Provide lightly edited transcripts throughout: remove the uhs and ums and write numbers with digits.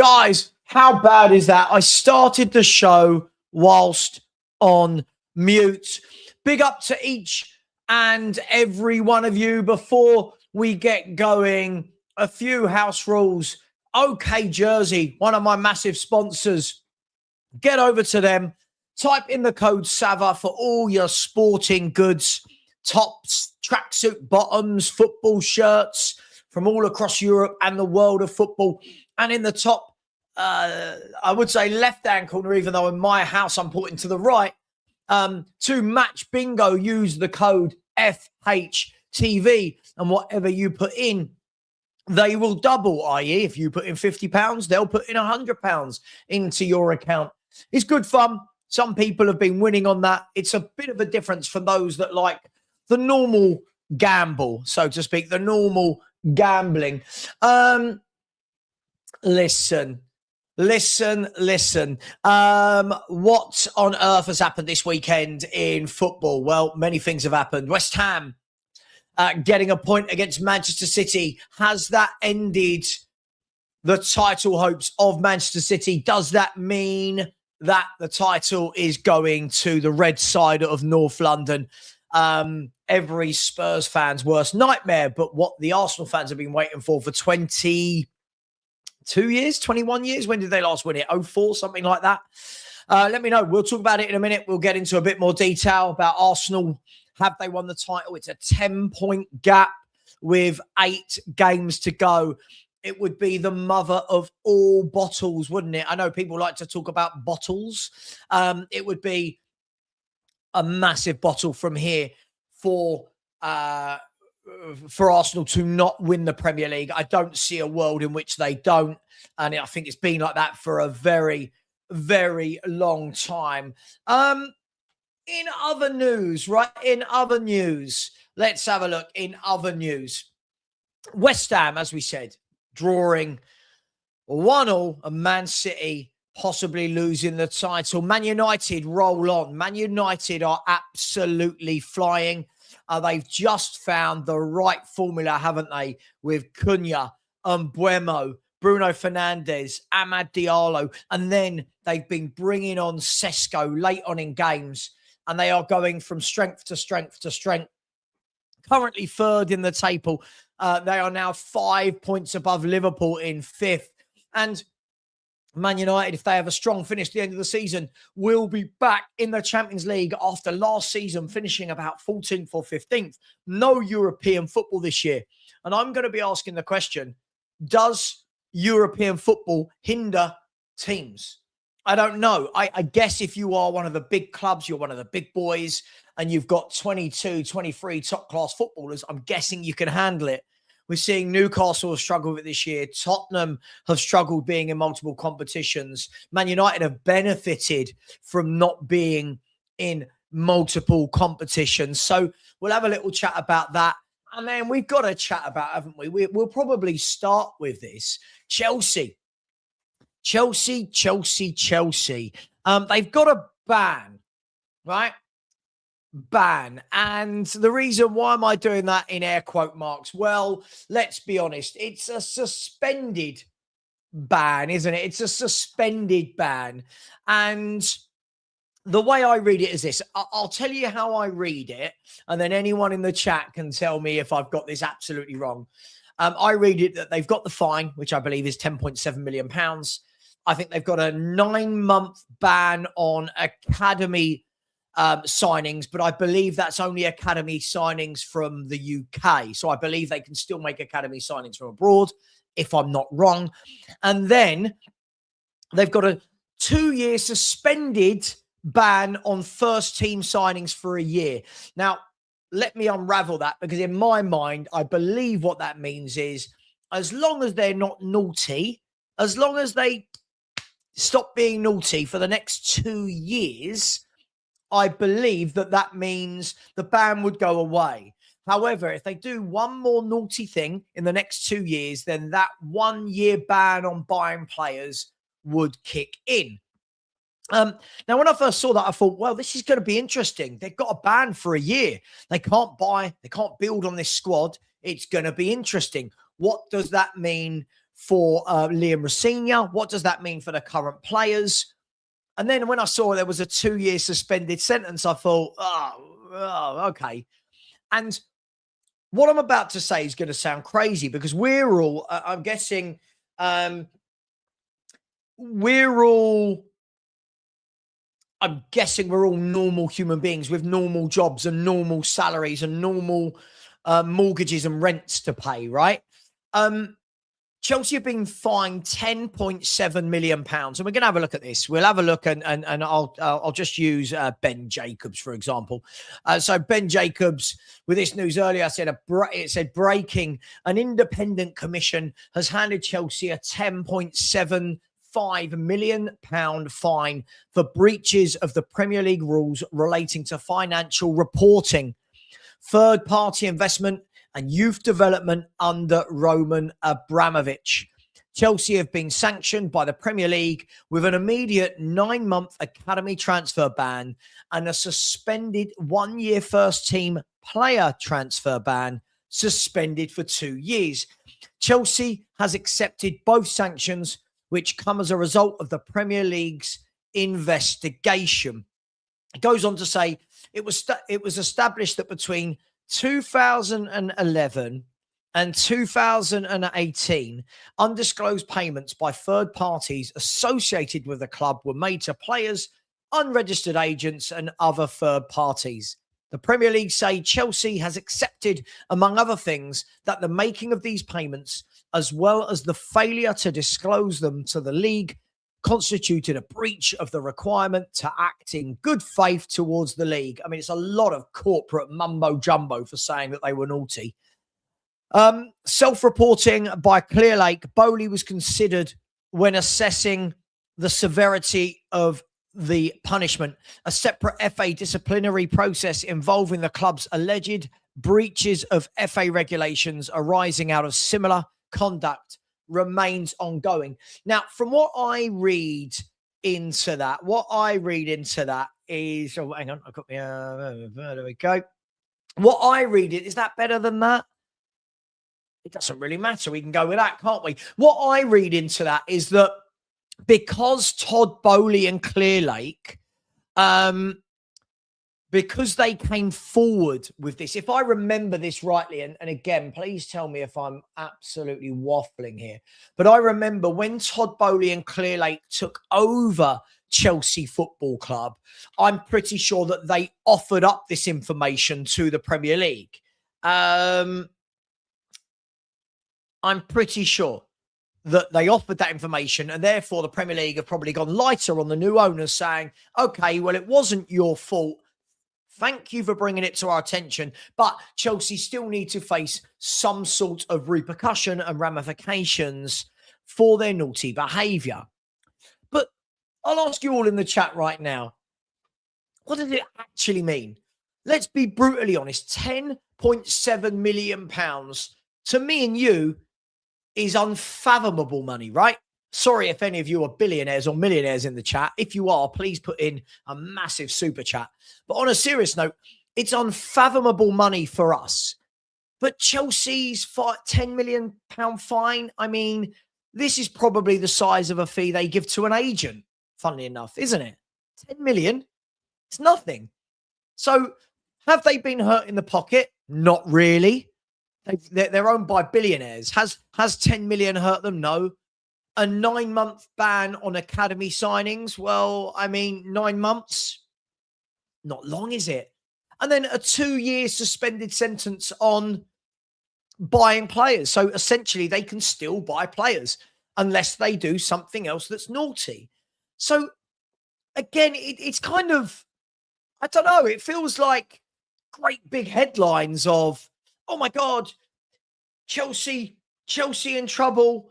Guys, how bad is that? I started the show whilst on mute. Big up to each and every one of you. Before we get going, a few house rules. OK Jersey, one of my massive sponsors. Get over to them. Type in the code Savva for all your sporting goods, tops, tracksuit bottoms, football shirts from all across Europe and the world of football. And in the top, I would say left-hand corner, even though in my house I'm pointing to the right, to match bingo, use the code fhtv, and whatever you put in, they will double, i.e. if you put in £50, they'll put in £100 into your account. It's good fun. Some people have been winning on that. It's a bit of a difference for those that like the normal gamble, so to speak, the normal gambling. Listen. What on earth has happened this weekend in football? Well, many things have happened. West Ham getting a point against Manchester City. Has that ended the title hopes of Manchester City? Does that mean that the title is going to the red side of North London? Every Spurs fan's worst nightmare, but what the Arsenal fans have been waiting for 22 years, 21 years. When did they last win it? 04, something like that. Let me know. We'll talk about it in a minute. We'll get into a bit more detail about Arsenal. Have they won the title? It's a 10-point gap with 8 games to go. It would be the mother of all bottles, wouldn't it? I know people like to talk about bottles. It would be a massive bottle from here for Arsenal to not win the Premier League. I don't see a world in which they don't. And I think it's been like that for a very, very long time. In other news, let's have a look. In other news, West Ham, as we said, drawing 1-1, and Man City possibly losing the title. Man United roll on. Man United are absolutely flying. They've just found the right formula, haven't they? With Cunha, Mbuemo, Bruno Fernandes, Amad Diallo, and then they've been bringing on Sesko late on in games, and they are going from strength to strength to strength. Currently third in the table. They are now 5 points above Liverpool in 5th. And Man United, if they have a strong finish at the end of the season, will be back in the Champions League after last season finishing about 14th or 15th. No European football this year. And I'm going to be asking the question, does European football hinder teams? I don't know. I guess if you are one of the big clubs, you're one of the big boys, and you've got 22, 23 top-class footballers, I'm guessing you can handle it. We're seeing Newcastle have struggled with it this year. Tottenham have struggled being in multiple competitions. Man United have benefited from not being in multiple competitions. So we'll have a little chat about that. And then we've got to chat about, haven't we? We'll probably start with this. Chelsea. They've got a ban, right? Ban. And the reason why am I doing that in air quote marks? Well, let's be honest. It's a suspended ban, isn't it? It's a suspended ban. And the way I read it is this. I'll tell you how I read it, and then anyone in the chat can tell me if I've got this absolutely wrong. I read it that they've got the fine, which I believe is £10.7 million. I think they've got a 9-month ban on academy signings, but I believe that's only academy signings from the UK. So I believe they can still make academy signings from abroad, if I'm not wrong. And then they've got a 2-year suspended ban on first team signings for a year. Now, let me unravel that, because in my mind, I believe what that means is as long as they're not naughty, as long as they stop being naughty for the next 2 years, I believe that means the ban would go away. However, if they do one more naughty thing in the next 2 years, then that 1-year ban on buying players would kick in. Now, when I first saw that, I thought, well, this is going to be interesting. They've got a ban for a year. They can't buy, they can't build on this squad. It's going to be interesting. What does that mean for Liam Rosenior? What does that mean for the current players? And then when I saw there was a 2-year suspended sentence, I thought, oh, okay. And what I'm about to say is going to sound crazy because we're all, I'm guessing, we're all normal human beings with normal jobs and normal salaries and normal mortgages and rents to pay, right? Chelsea have been fined £10.7 million. And we're going to have a look at this. We'll have a look and I'll just use Ben Jacobs, for example. So Ben Jacobs, with this news earlier, it said breaking, an independent commission has handed Chelsea a £10.75 million fine for breaches of the Premier League rules relating to financial reporting, third-party investment, and youth development under Roman Abramovich. Chelsea have been sanctioned by the Premier League with an immediate 9-month academy transfer ban and a suspended 1-year first-team player transfer ban, suspended for 2 years. Chelsea has accepted both sanctions, which come as a result of the Premier League's investigation. It goes on to say it was established that between 2011 and 2018, undisclosed payments by third parties associated with the club were made to players, unregistered agents, and other third parties. The Premier League say Chelsea has accepted, among other things, that the making of these payments, as well as the failure to disclose them to the league, constituted a breach of the requirement to act in good faith towards the league. I mean, it's a lot of corporate mumbo jumbo for saying that they were naughty. Self-reporting by Clearlake, Bowley was considered when assessing the severity of the punishment. A separate FA disciplinary process involving the club's alleged breaches of FA regulations arising out of similar conduct remains ongoing. Now, from what I read into that is, oh, hang on, I got me, there we go. What I read it, is that better than that? It doesn't really matter. We can go with that, can't we? What I read into that is that because Todd Bowley and Clearlake, because they came forward with this, if I remember this rightly, and again, please tell me if I'm absolutely waffling here, but I remember when Todd Bowley and Clearlake took over Chelsea Football Club, I'm pretty sure that they offered up this information to the Premier League. I'm pretty sure that they offered that information, and therefore the Premier League have probably gone lighter on the new owners, saying, okay, well, it wasn't your fault. Thank you for bringing it to our attention, but Chelsea still need to face some sort of repercussion and ramifications for their naughty behaviour. But I'll ask you all in the chat right now, what does it actually mean? Let's be brutally honest. £10.7 million to me and you is unfathomable money, right? Sorry if any of you are billionaires or millionaires in the chat. If you are, please put in a massive super chat. But on a serious note, it's unfathomable money for us. But Chelsea's £10 million fine, I mean, this is probably the size of a fee they give to an agent, funnily enough, isn't it? 10 million, it's nothing. So have they been hurt in the pocket? Not really. They're owned by billionaires. Has 10 million hurt them? No. A 9-month ban on academy signings? Well, I mean, 9 months, not long, is it? And then a 2-year suspended sentence on buying players. So essentially, they can still buy players unless they do something else that's naughty. So again, it's kind of, I don't know, it feels like great big headlines of, oh my God, Chelsea in trouble.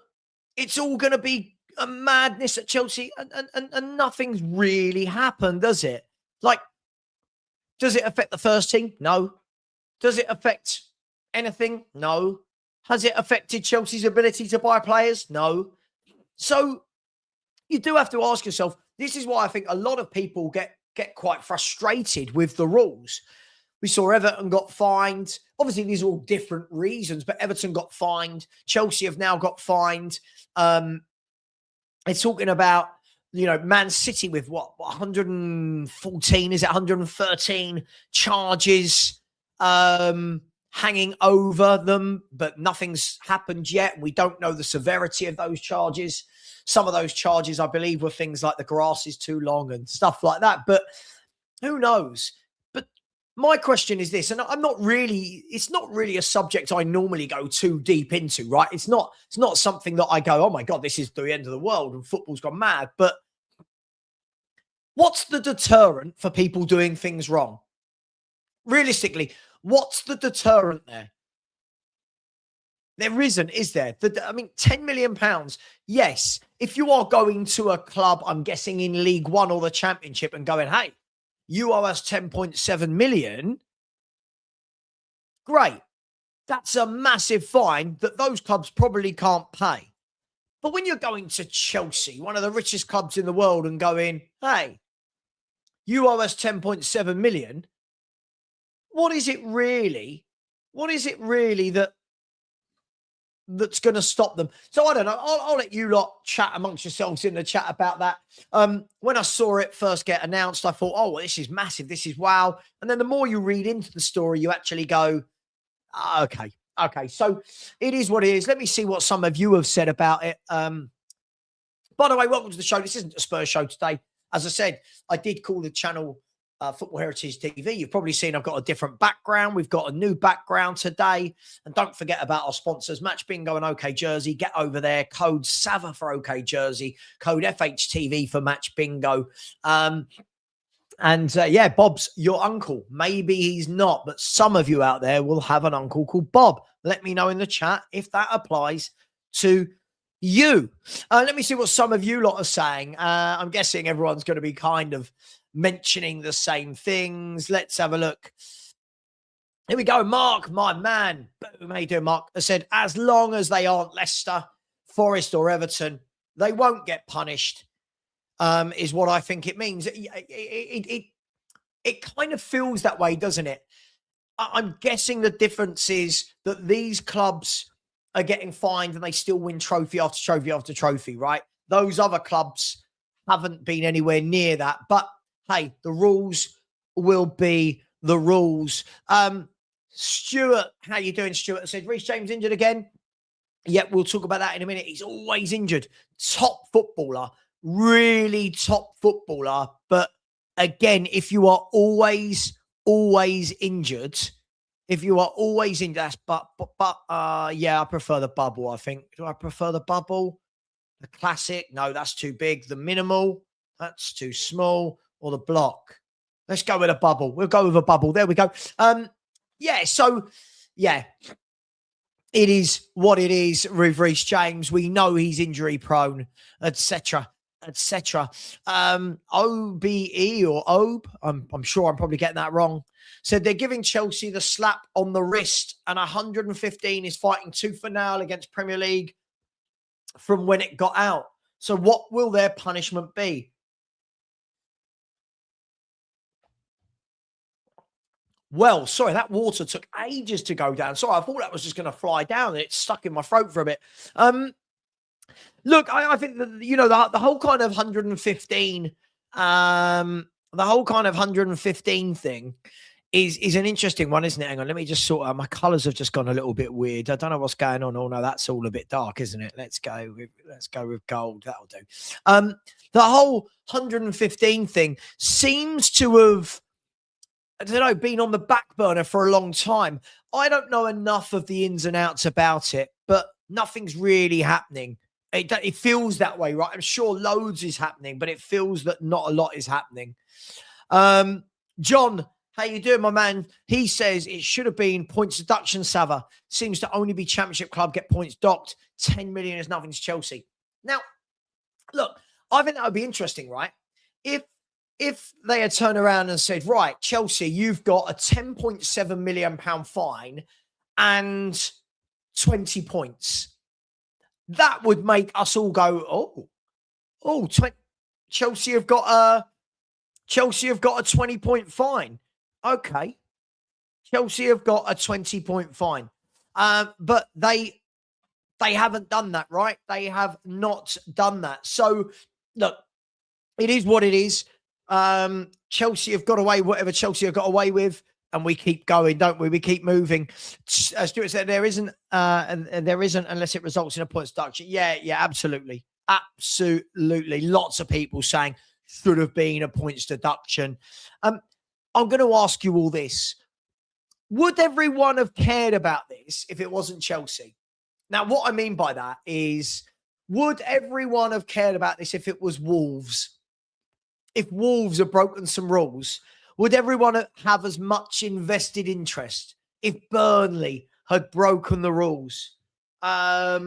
It's all going to be a madness at Chelsea, and nothing's really happened, does it? Like, does it affect the first team? No. Does it affect anything? No. Has it affected Chelsea's ability to buy players? No. So you do have to ask yourself, this is why I think a lot of people get quite frustrated with the rules. We saw Everton got fined. Obviously, these are all different reasons, but Everton got fined. Chelsea have now got fined. They're talking about, Man City with what 114, is it 113 charges hanging over them, but nothing's happened yet. We don't know the severity of those charges. Some of those charges, I believe, were things like the grass is too long and stuff like that, but who knows? But my question is this, and it's not really a subject I normally go too deep into, right? It's not something that I go, oh my God, this is the end of the world and football's gone mad. But what's the deterrent for people doing things wrong? Realistically, what's the deterrent there? There isn't, is there? £10 million. Yes, if you are going to a club, I'm guessing in League One or the Championship, and going, hey, you owe us 10.7 million. Great. That's a massive fine that those clubs probably can't pay. But when you're going to Chelsea, one of the richest clubs in the world, and going, hey, you owe us 10.7 million. What is it really? What is it really that's going to stop them? So I don't know. I'll let you lot chat amongst yourselves in the chat about that. When I saw it first get announced, I thought, oh, well, this is massive. This is wow. And then the more you read into the story, you actually go, okay. So it is what it is. Let me see what some of you have said about it. By the way, welcome to the show. This isn't a Spurs show today. As I said, I did call the channel Football Heritage TV. You've probably seen I've got a different background. We've got a new background today. And don't forget about our sponsors, Match Bingo and OK Jersey. Get over there. Code Savva for OK Jersey. Code fhtv for Match Bingo. Yeah, Bob's your uncle. Maybe he's not, but some of you out there will have an uncle called Bob. Let me know in the chat if that applies to you. Let me see what some of you lot are saying. I'm guessing everyone's going to be kind of mentioning the same things. Let's have a look. Here we go. Mark, my man. Boom. How you doing, Mark? I said, as long as they aren't Leicester, Forest or Everton, they won't get punished, is what I think it means. It kind of feels that way, doesn't it? I'm guessing the difference is that these clubs are getting fined and they still win trophy after trophy after trophy, right? Those other clubs haven't been anywhere near that. But hey, the rules will be the rules. Stuart, how you doing, Stuart? I said, Reece James injured again. Yep, we'll talk about that in a minute. He's always injured. Top footballer, really top footballer. But again, if you are always injured, that's yeah, I prefer the bubble, I think. Do I prefer the bubble? The classic? No, that's too big. The minimal? That's too small. Or the block? Let's go with a bubble. We'll go with a bubble. There we go. Yeah, so, yeah. It is what it is with Reece James. We know he's injury prone, etc., etc. OBE or OBE, I'm sure I'm probably getting that wrong, said they're giving Chelsea the slap on the wrist, and 115 is fighting tooth and nail against Premier League from when it got out. So what will their punishment be? Well, sorry, that water took ages to go down. Sorry, I thought that was just going to fly down and it stuck in my throat for a bit. Look, I think that, the whole kind of 115, thing is an interesting one, isn't it? Hang on, let me just sort out. My colours have just gone a little bit weird. I don't know what's going on. Oh no, that's all a bit dark, isn't it? Let's go with gold. That'll do. The whole 115 thing seems to have, I don't know, been on the back burner for a long time. I don't know enough of the ins and outs about it, but nothing's really happening. It feels that way, right? I'm sure loads is happening, but it feels that not a lot is happening. John, how you doing, my man? He says it should have been points deduction, Savva. Seems to only be Championship club get points docked. 10 million is nothing to Chelsea. Now, look, I think that would be interesting, right? If they had turned around and said, right, Chelsea, you've got a £10.7 million fine and 20 points. That would make us all go, Chelsea have got a 20-point fine. Okay. Chelsea have got a 20-point fine. But they haven't done that, right? They have not done that. So, look, it is what it is. Chelsea have got away whatever Chelsea have got away with, and we keep going, don't we? We keep moving. Stuart said there isn't unless it results in a points deduction. Yeah, absolutely. Absolutely. Lots of people saying should have been a points deduction. I'm going to ask you all this. Would everyone have cared about this if it wasn't Chelsea? Now, what I mean by that is, would everyone have cared about this if it was Wolves? If Wolves had broken some rules, would everyone have as much invested interest if Burnley had broken the rules? I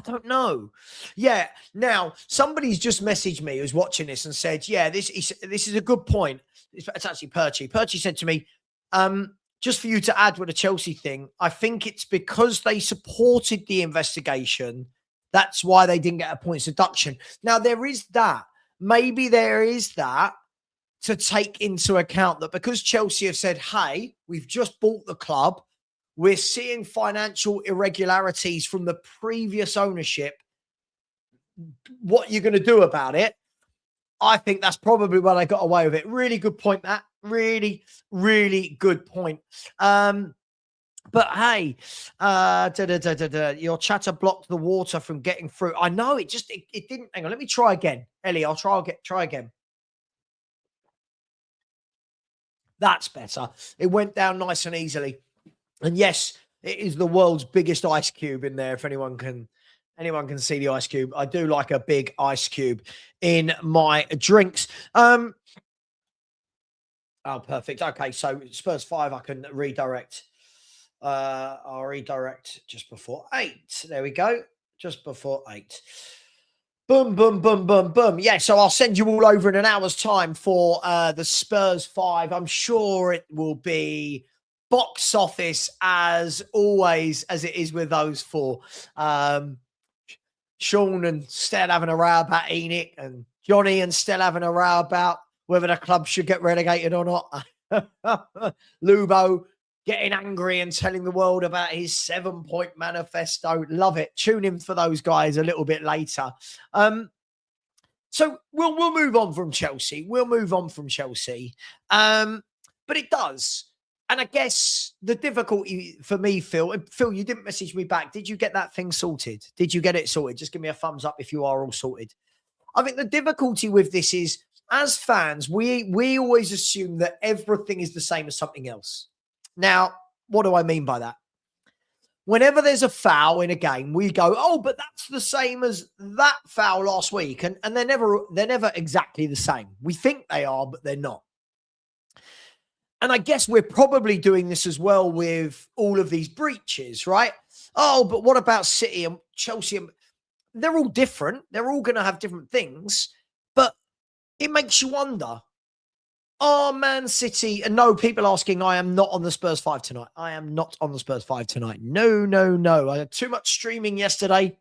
don't know. Yeah. Now, somebody's just messaged me who's watching this and said, yeah, this is a good point. It's actually Perchy. Perchy said to me, just for you to add with the Chelsea thing, I think it's because they supported the investigation. That's why they didn't get a points deduction. Now, there is that. Maybe there is that to take into account, that because Chelsea have said, hey, we've just bought the club, we're seeing financial irregularities from the previous ownership. What are you going to do about it? I think that's probably why they got away with it. Really good point, Matt. Really, really good point. But hey, your chatter blocked the water from getting through. I know it didn't. Hang on, let me try again. Ellie, I'll try again. That's better. It went down nice and easily. And yes, it is the world's biggest ice cube in there. If anyone can see the ice cube. I do like a big ice cube in my drinks. Oh, perfect. Okay, so Spurs 5, I can redirect. I'll redirect just before 8. There we go. Just before 8. Boom, boom, boom, boom, boom. Yeah, so I'll send you all over in an hour's time for the Spurs 5. I'm sure it will be box office as always, as it is with those 4. Sean and Stel having a row about Enoch, and Johnny and Stel having a row about whether the club should get relegated or not. Lubo getting angry and telling the world about his 7-point manifesto. Love it. Tune in for those guys a little bit later. So we'll move on from Chelsea. But it does. And I guess the difficulty for me, Phil, you didn't message me back. Did you get that thing sorted? Did you get it sorted? Just give me a thumbs up if you are all sorted. I think the difficulty with this is, as fans, we always assume that everything is the same as something else. Now, what do I mean by that? Whenever there's a foul in a game, we go, oh, but that's the same as that foul last week. And they're never exactly the same. We think they are, but they're not. And I guess we're probably doing this as well with all of these breaches, right? Oh, but what about City and Chelsea? They're all different. They're all going to have different things. But it makes you wonder, are Man City... And no, people asking, I am not on the Spurs 5 tonight. I am not on the Spurs 5 tonight. No. I had too much streaming yesterday.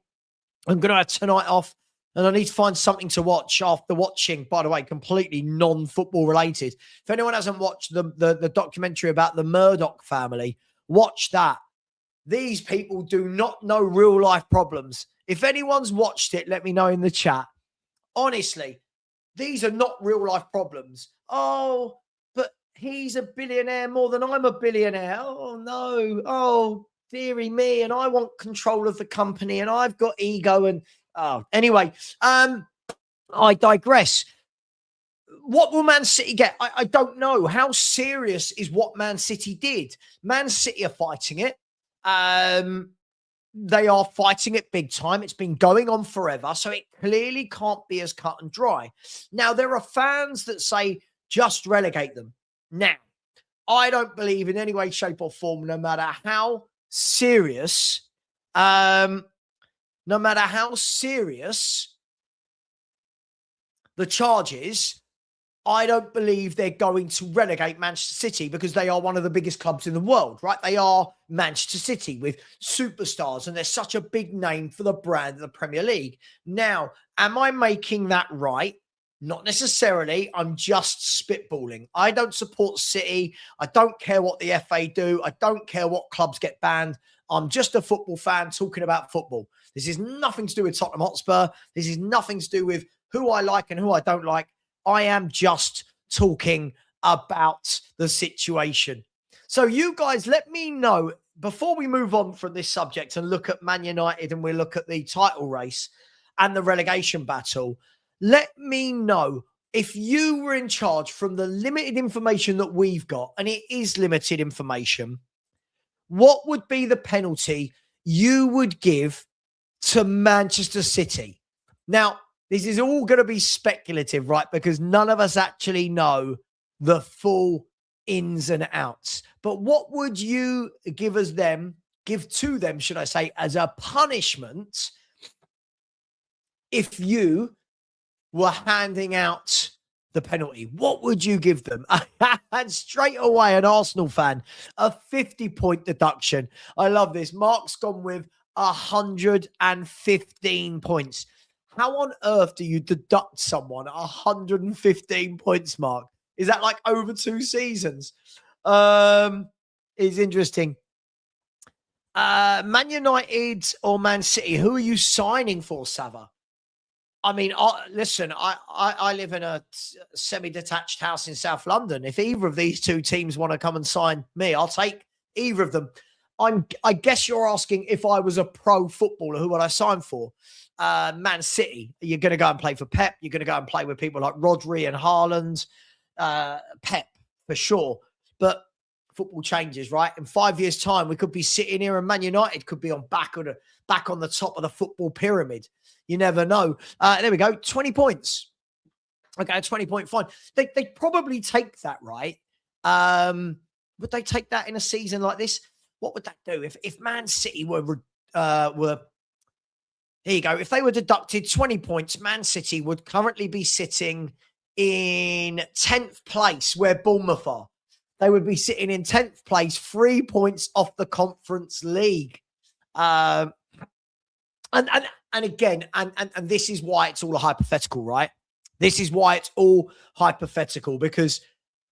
I'm going to have tonight off. And I need to find something to watch after watching, by the way, completely non-football related. If anyone hasn't watched the documentary about the Murdoch family, watch that. These people do not know real life problems. If anyone's watched it, let me know in the chat. Honestly, these are not real life problems. Oh, but he's a billionaire more than I'm a billionaire. Oh, no. Oh, dearie me. And I want control of the company and I've got ego and... Oh, anyway, I digress. What will Man City get? I don't know. How serious is what Man City did? Man City are fighting it. They are fighting it big time. It's been going on forever, so it clearly can't be as cut and dry. Now, there are fans that say, just relegate them. Now, I don't believe in any way, shape or form, no matter how serious... No matter how serious the charges, I don't believe they're going to relegate Manchester City because they are one of the biggest clubs in the world, right? They are Manchester City with superstars and they're such a big name for the brand of the Premier League. Now, am I making that right? Not necessarily. I'm just spitballing. I don't support City. I don't care what the FA do. I don't care what clubs get banned. I'm just a football fan talking about football. This is nothing to do with Tottenham Hotspur. This is nothing to do with who I like and who I don't like. I am just talking about the situation. So you guys, let me know, before we move on from this subject and look at Man United and we look at the title race and the relegation battle, let me know, if you were in charge, from the limited information that we've got, and it is limited information, what would be the penalty you would give to Manchester City? Now, this is all going to be speculative, right? Because none of us actually know the full ins and outs. But what would you give to them, should I say, as a punishment if you were handing out the penalty? What would you give them? And straight away, an Arsenal fan, a 50-point deduction. I love this. Mark's gone with 115 points. How on earth do you deduct someone 115 points, Mark? Is that like over 2 seasons? It's interesting. Man United or Man City, who are you signing for, Savva? I mean, listen, I live in a semi-detached house in South London. If either of these two teams want to come and sign me, I'll take either of them. I guess you're asking, if I was a pro footballer, who would I sign for? Man City. You're going to go and play for Pep. You're going to go and play with people like Rodri and Haaland. Pep, for sure. But football changes, right? In 5 years' time, we could be sitting here and Man United could be back on the top of the football pyramid. You never know. There we go. 20 points. Okay, 20-point fine. They'd probably take that, right? Would they take that in a season like this? What would that do? If Man City were here you go. If they were deducted 20 points, Man City would currently be sitting in 10th place, where Bournemouth are. They would be sitting in 10th place, 3 points off the Conference League. And again, this is why it's all a hypothetical, right? This is why it's all hypothetical, because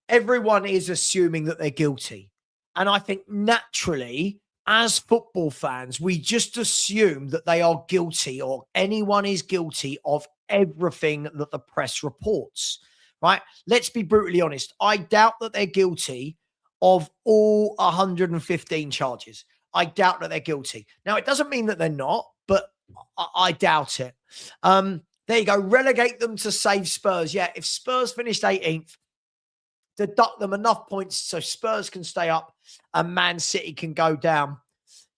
everyone is assuming that they're guilty. And I think naturally, as football fans, we just assume that they are guilty, or anyone is guilty of everything that the press reports, right? Let's be brutally honest. I doubt that they're guilty of all 115 charges. I doubt that they're guilty. Now, it doesn't mean that they're not, but I doubt it. There you go. Relegate them to save Spurs. Yeah, if Spurs finished 18th, deduct them enough points so Spurs can stay up and Man City can go down.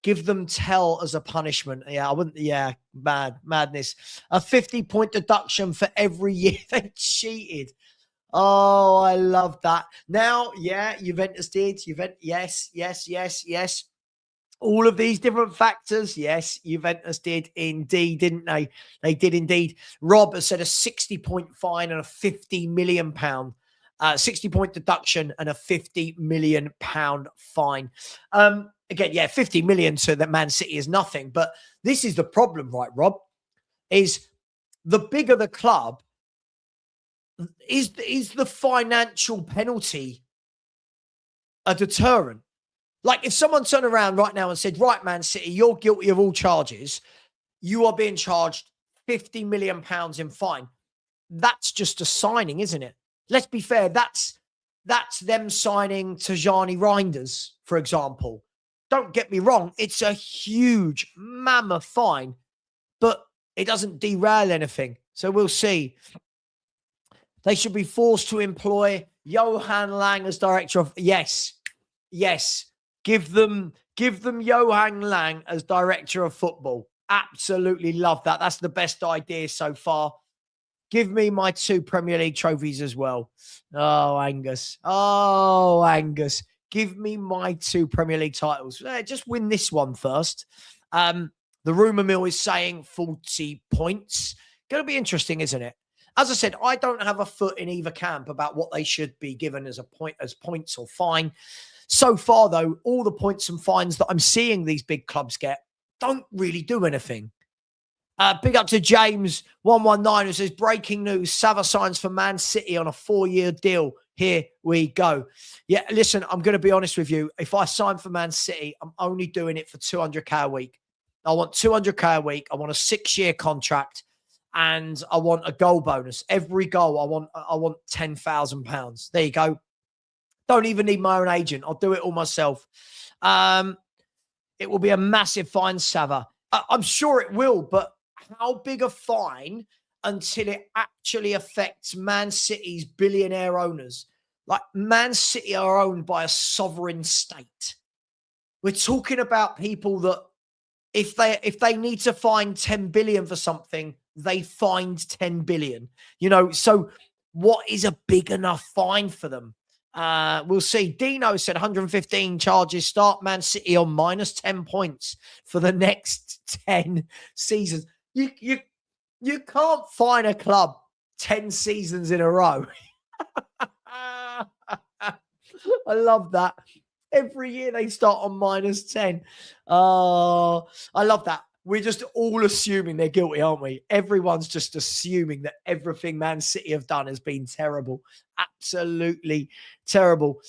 Give them tell as a punishment. Yeah, I wouldn't. Yeah, madness. A 50-point deduction for every year they cheated. Oh, I love that. Now, yeah, Juventus did. Yes. All of these different factors. Yes, Juventus did indeed, didn't they? They did indeed. Rob has said a 60-point fine and a £50 million 60-point deduction and a £50 million fine. Again, yeah, 50 million to that Man City is nothing. But this is the problem, right, Rob? Is the bigger the club, is the financial penalty a deterrent? Like, if someone turned around right now and said, right, Man City, you're guilty of all charges, you are being charged £50 million in fine. That's just a signing, isn't it? Let's be fair. That's them signing Tajani Reinders, for example. Don't get me wrong. It's a huge, mammoth fine, but it doesn't derail anything. So we'll see. They should be forced to employ Johan Lang as director of... Yes. Give them Johan Lang as director of football. Absolutely love that. That's the best idea so far. Give me my 2 Premier League trophies as well. Oh, Angus. Give me my 2 Premier League titles. Just win this one first. The rumour mill is saying 40 points. Going to be interesting, isn't it? As I said, I don't have a foot in either camp about what they should be given as points or fine. So far, though, all the points and fines that I'm seeing these big clubs get don't really do anything. Big up to James 119 who says, breaking news, Savva signs for Man City on a 4-year deal. Here we go. Yeah, listen, I'm going to be honest with you. If I sign for Man City, I'm only doing it for 200k a week. I want 200k a week. I want a 6-year contract and I want a goal bonus. Every goal, I want £10,000. There you go. Don't even need my own agent. I'll do it all myself. It will be a massive fine, Savva. I'm sure it will, but how big a fine until it actually affects Man City's billionaire owners? Like, Man City are owned by a sovereign state. We're talking about people that if they need to find 10 billion for something, they find 10 billion. You know, so what is a big enough fine for them? We'll see. Dino said 115 charges start Man City on minus 10 points for the next 10 seasons. You can't fine a club 10 seasons in a row. I love that. Every year they start on minus 10. Oh, I love that. We're just all assuming they're guilty, aren't we? Everyone's just assuming that everything Man City have done has been terrible. Absolutely terrible.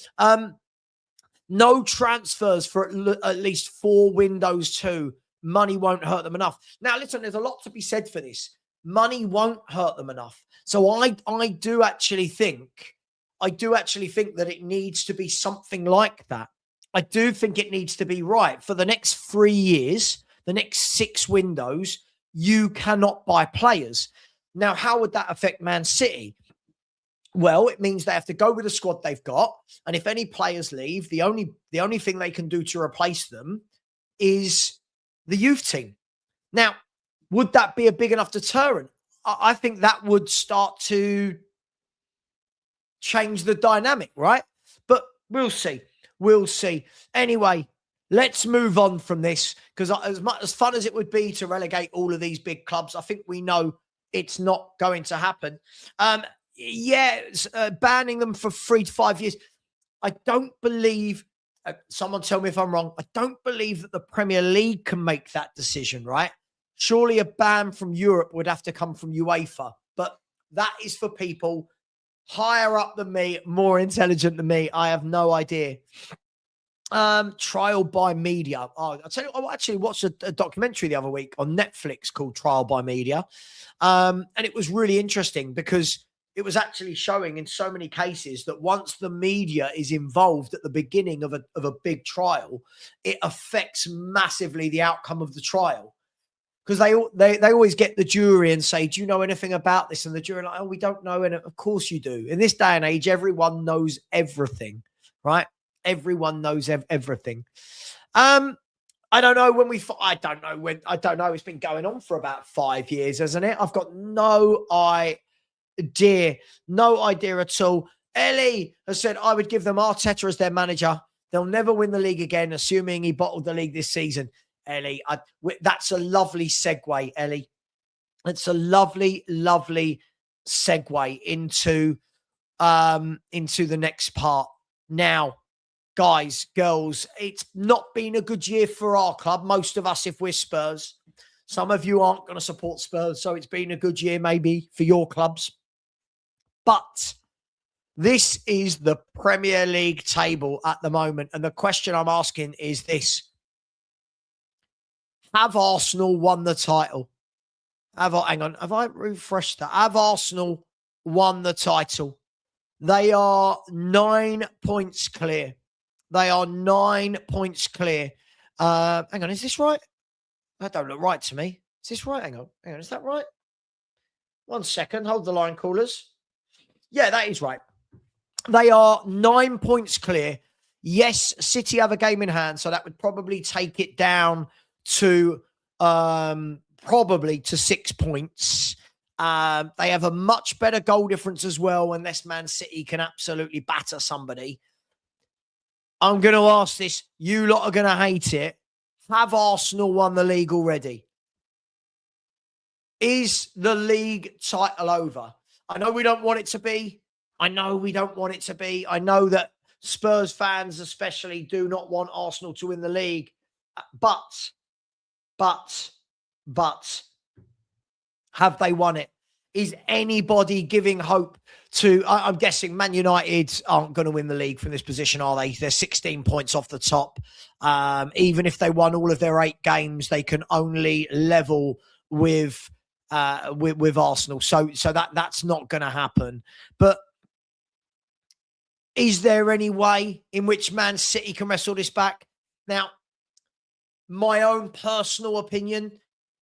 No transfers for at least 4 windows too. Money won't hurt them enough. Now, listen, there's a lot to be said for this. Money won't hurt them enough. So I do actually think that it needs to be something like that. I do think it needs to be right. For the next 3 years, the next 6 windows, you cannot buy players. Now, how would that affect Man City? Well, it means they have to go with the squad they've got. And if any players leave, the only thing they can do to replace them is the youth team. Now, would that be a big enough deterrent? I think that would start to change the dynamic, right? But we'll see. We'll see. Anyway, let's move on from this, because as fun as it would be to relegate all of these big clubs, I think we know it's not going to happen. Banning them for 3 to 5 years. I don't believe, someone tell me if I'm wrong, I don't believe that the Premier League can make that decision, right? Surely a ban from Europe would have to come from UEFA, but that is for people higher up than me, more intelligent than me. I have no idea. Trial by media. Oh, I'll tell you, I actually watched a documentary the other week on Netflix called Trial by Media. And it was really interesting because it was actually showing in so many cases that once the media is involved at the beginning of a big trial, it affects massively the outcome of the trial. Because they always get the jury and say, do you know anything about this? And the jury are like, oh, we don't know. And of course you do. In this day and age, everyone knows everything, right? Everyone knows everything. I don't know when I don't know. It's been going on for about 5 years, hasn't it? I've got no idea at all. Ellie has said, I would give them Arteta as their manager. They'll never win the league again, assuming he bottled the league this season. Ellie, that's a lovely segue, Ellie. It's a lovely, lovely segue into the next part. Now, guys, girls, it's not been a good year for our club. Most of us, if we're Spurs. Some of you aren't going to support Spurs, so it's been a good year maybe for your clubs. But this is the Premier League table at the moment. And the question I'm asking is this. Have Arsenal won the title? Hang on. Have I refreshed that? Have Arsenal won the title? They are 9 points clear. They are 9 points clear. Hang on. Is this right? That don't look right to me. Is this right? Hang on. Is that right? 1 second. Hold the line, callers. Yeah, that is right. They are 9 points clear. Yes, City have a game in hand, so that would probably take it down to probably to 6 points. They have a much better goal difference as well, unless Man City can absolutely batter somebody. I'm going to ask this. You lot are going to hate it. Have Arsenal won the league already? Is the league title over? I know we don't want it to be. I know that Spurs fans especially do not want Arsenal to win the league. But Have they won it? Is anybody giving hope to, I'm guessing Man United aren't going to win the league from this position, are they? They're 16 points off the top. Even if they won all of their 8 games, they can only level with Arsenal. So that's not going to happen. But is there any way in which Man City can wrestle this back? Now, my own personal opinion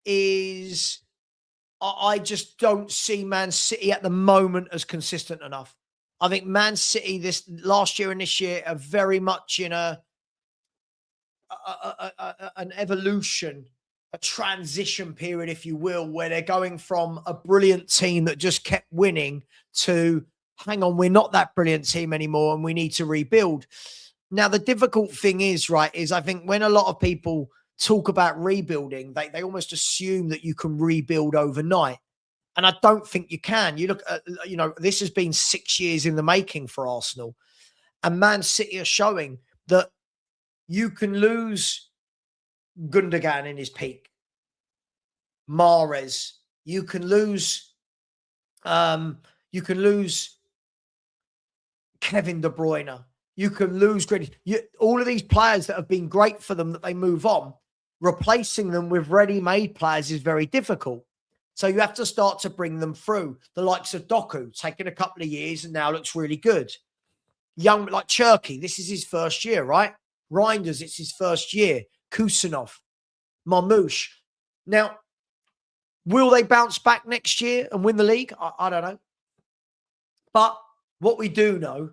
is I just don't see Man City at the moment as consistent enough. I think Man City this last year and this year are very much in an evolution, a transition period, if you will, where they're going from a brilliant team that just kept winning to, hang on, we're not that brilliant team anymore and we need to rebuild. Now, the difficult thing is, right, is I think when a lot of people talk about rebuilding, they almost assume that you can rebuild overnight. And I don't think you can. You look at, this has been 6 years in the making for Arsenal. And Man City are showing that you can lose Gundogan in his peak, Mahrez. You can lose Kevin De Bruyne. You can lose Grealish. All of these players that have been great for them, that they move on, replacing them with ready-made players is very difficult. So you have to start to bring them through. The likes of Doku, taking a couple of years and now looks really good. Young, like Cherky, this is his first year, right? Reinders, it's his first year. Kusanov, Marmoush. Now, will they bounce back next year and win the league? I don't know. But what we do know,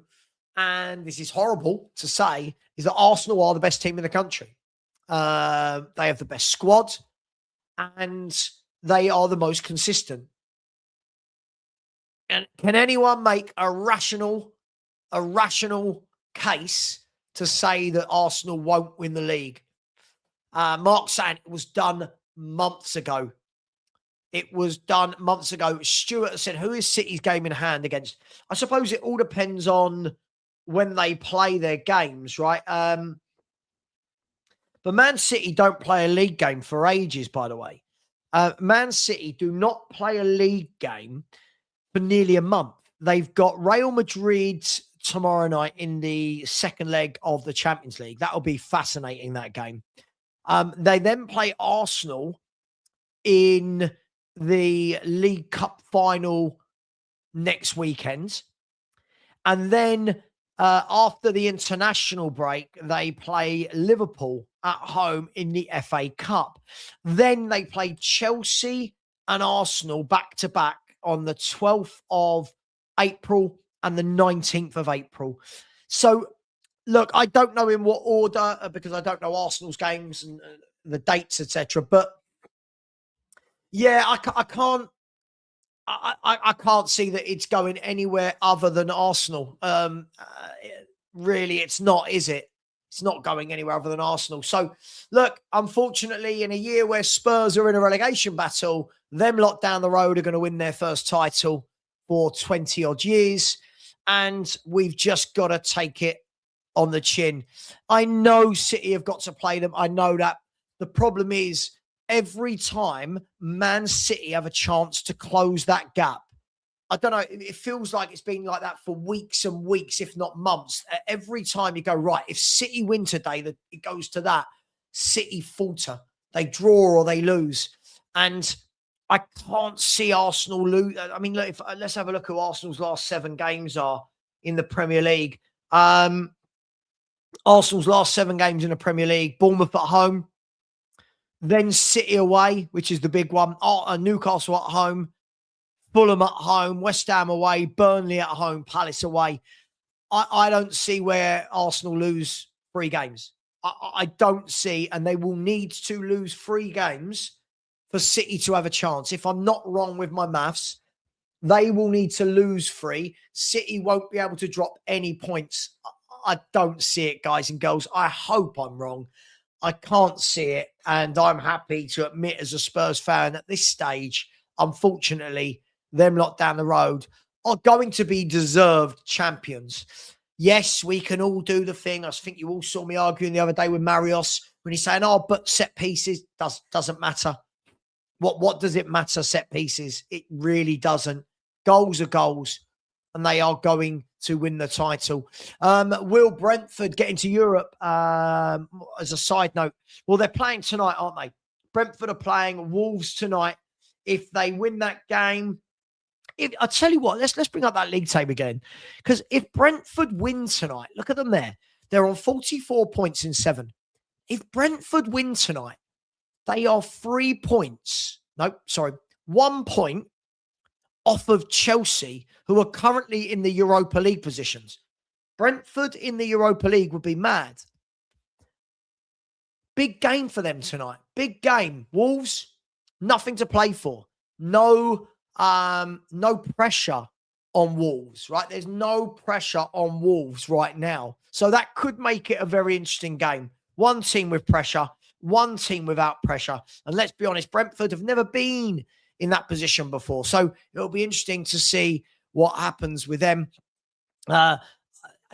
and this is horrible to say, is that Arsenal are the best team in the country. They have the best squad and they are the most consistent. And can anyone make a rational case to say that Arsenal won't win the league? Mark saying it was done months ago. It was done months ago. Stuart said, who is City's game in hand against? I suppose it all depends on when they play their games, right? But Man City don't play a league game for ages, by the way. Man City do not play a league game for nearly a month. They've got Real Madrid tomorrow night in the second leg of the Champions League. That'll be fascinating, that game. They then play Arsenal in the League Cup final next weekend. And then after the international break, they play Liverpool at home in the FA Cup. Then they play Chelsea and Arsenal back-to-back on the 12th of April and the 19th of April. So, look, I don't know in what order because I don't know Arsenal's games and the dates, etc. But, yeah, I can't see that it's going anywhere other than Arsenal. Really, it's not, is it? It's not going anywhere other than Arsenal. So, look, unfortunately, in a year where Spurs are in a relegation battle, them lot down the road are going to win their first title for 20-odd years. And we've just got to take it on the chin. I know City have got to play them. I know that. The problem is, every time Man City have a chance to close that gap, I don't know, it feels like it's been like that for weeks and weeks, if not months. Every time you go, right, if City win today, it goes to that. City falter. They draw or they lose. And I can't see Arsenal lose. I mean, look, let's have a look who Arsenal's last 7 games are in the Premier League. Arsenal's last 7 games in the Premier League. Bournemouth at home. Then City away, which is the big one. Newcastle at home. Fulham at home, West Ham away, Burnley at home, Palace away. I don't see where Arsenal lose 3 games. I don't see, and they will need to lose 3 games for City to have a chance. If I'm not wrong with my maths, they will need to lose 3. City won't be able to drop any points. I don't see it, guys and girls. I hope I'm wrong. I can't see it, and I'm happy to admit as a Spurs fan at this stage, unfortunately, them lot down the road are going to be deserved champions. Yes, we can all do the thing. I think you all saw me arguing the other day with Marios when he's saying, oh, but set pieces doesn't matter. What does it matter, set pieces? It really doesn't. Goals are goals, and they are going to win the title. Will Brentford get into Europe? As a side note, well, they're playing tonight, aren't they? Brentford are playing Wolves tonight. If they win that game, I tell you what, let's bring up that league table again. Because if Brentford win tonight, look at them there. They're on 44 points in 7. If Brentford win tonight, they are 3 points. No, sorry, 1 point off of Chelsea, who are currently in the Europa League positions. Brentford in the Europa League would be mad. Big game for them tonight. Big game. Wolves, nothing to play for. No pressure on Wolves, right? There's no pressure on Wolves right now. So that could make it a very interesting game. One team with pressure, one team without pressure. And let's be honest, Brentford have never been in that position before. So it'll be interesting to see what happens with them.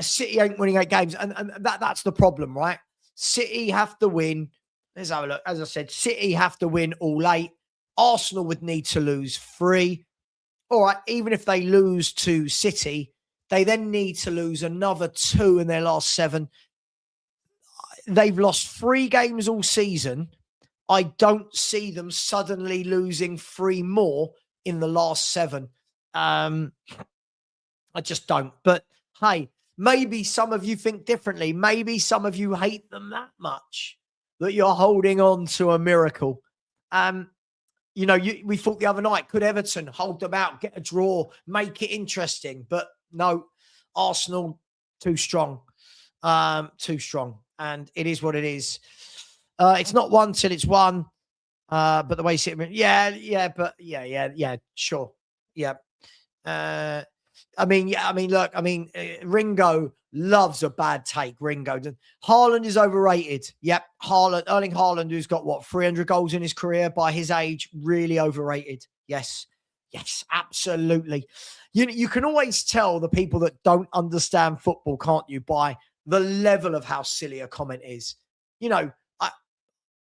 City ain't winning 8 games. And that's the problem, right? City have to win. Let's have a look. As I said, City have to win all 8. Arsenal would need to lose 3. All right, even if they lose to City, they then need to lose another 2 in their last 7. They've lost 3 games all season. I don't see them suddenly losing 3 more in the last 7. I just don't. But hey, maybe some of you think differently. Maybe some of you hate them that much that you're holding on to a miracle. You know, we thought the other night, could Everton hold them out, get a draw, make it interesting? But no, Arsenal, too strong. Too strong. And it is what it is. It's not won till it's won. But the way you see it, yeah, sure. Yeah. Ringo loves a bad take. Ringo. Haaland is overrated. Yep. Erling Haaland, who's got 300 goals in his career by his age, really overrated. Yes, absolutely. You can always tell the people that don't understand football, can't you, by the level of how silly a comment is. You know,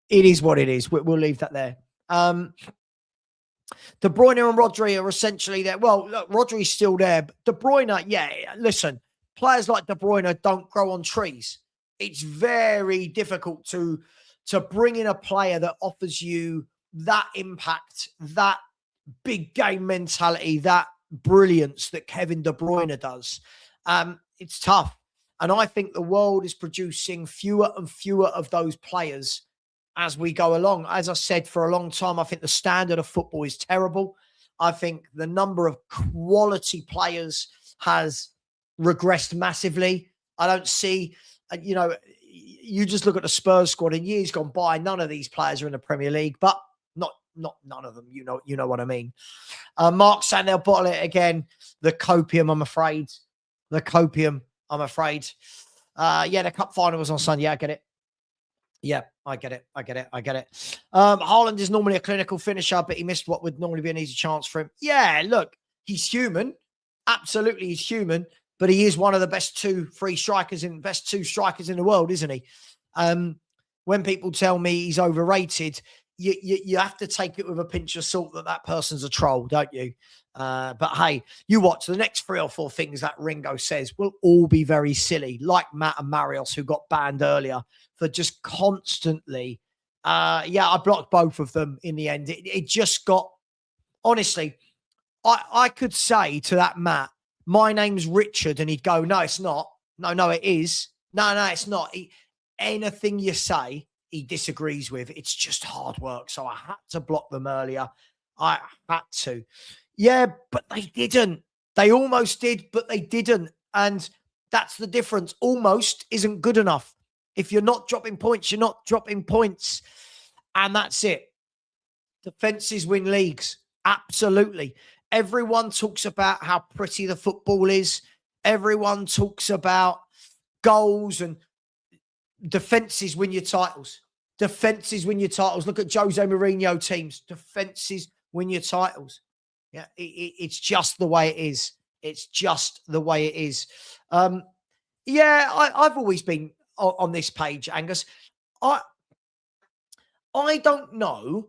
it is what it is. We'll leave that there. De Bruyne and Rodri are essentially there. Well, look, Rodri's still there. But De Bruyne, yeah, listen, players like De Bruyne don't grow on trees. It's very difficult to bring in a player that offers you that impact, that big game mentality, that brilliance that Kevin De Bruyne does. It's tough. And I think the world is producing fewer and fewer of those players as we go along. As I said for a long time, I think the standard of football is terrible. I think the number of quality players has regressed massively. I don't see, you just look at the Spurs squad in years gone by, none of these players are in the Premier League, but not none of them. You know what I mean. Mark saying they'll bottle it again. The copium, I'm afraid. The copium, I'm afraid. The cup final was on Sunday. I get it. Yeah, I get it. Haaland is normally a clinical finisher, but he missed what would normally be an easy chance for him. Yeah, look, he's human. Absolutely, he's human. But he is one of the best two strikers in the world, isn't he? When people tell me he's overrated, you have to take it with a pinch of salt that person's a troll, don't you? But hey, you watch the next 3 or 4 things that Ringo says will all be very silly, like Matt and Marios, who got banned earlier for just constantly. I blocked both of them in the end. It just got, honestly, I could say to that Matt, my name's Richard, and he'd go, no, it's not. No, it is. No, it's not. Anything you say, he disagrees with. It's just hard work. So I had to block them earlier. I had to. Yeah, but they didn't. They almost did, but they didn't. And that's the difference. Almost isn't good enough. If you're not dropping points, you're not dropping points. And that's it. Defenses win leagues. Absolutely. Everyone talks about how pretty the football is. Everyone talks about goals, and defenses win your titles. Defenses win your titles. Look at Jose Mourinho teams. Defenses win your titles. Yeah, it's just the way it is. It's just the way it is. I've always been on this page, Angus. I don't know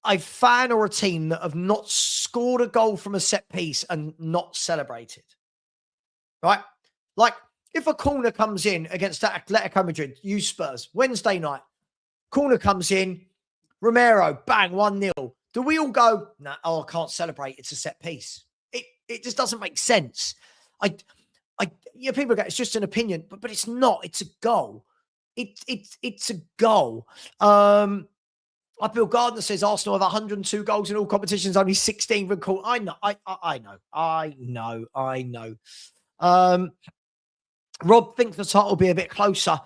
a fan or a team that have not scored a goal from a set piece and not celebrated, right? Like, if a corner comes in against Atletico Madrid, you Spurs, Wednesday night, corner comes in, Romero, bang, 1-0. Do we all go, no, I can't celebrate, it's a set piece? It just doesn't make sense. People go, it's just an opinion, but it's not. It's a goal. It's a goal. Bill Gardner says Arsenal have 102 goals in all competitions, only 16 recorded. I know. Rob thinks the title will be a bit closer.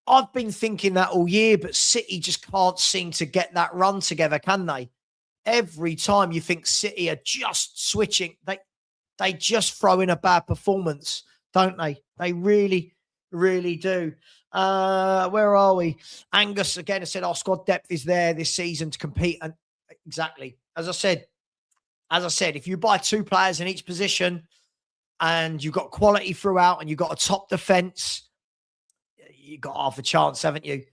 I've been thinking that all year, but City just can't seem to get that run together, can they? Every time you think City are just switching, they just throw in a bad performance, don't they? They really, really do. Where are we? Angus again has said our squad depth is there this season to compete. And exactly, as I said, if you buy 2 players in each position and you've got quality throughout and you've got a top defence, you've got half a chance, haven't you?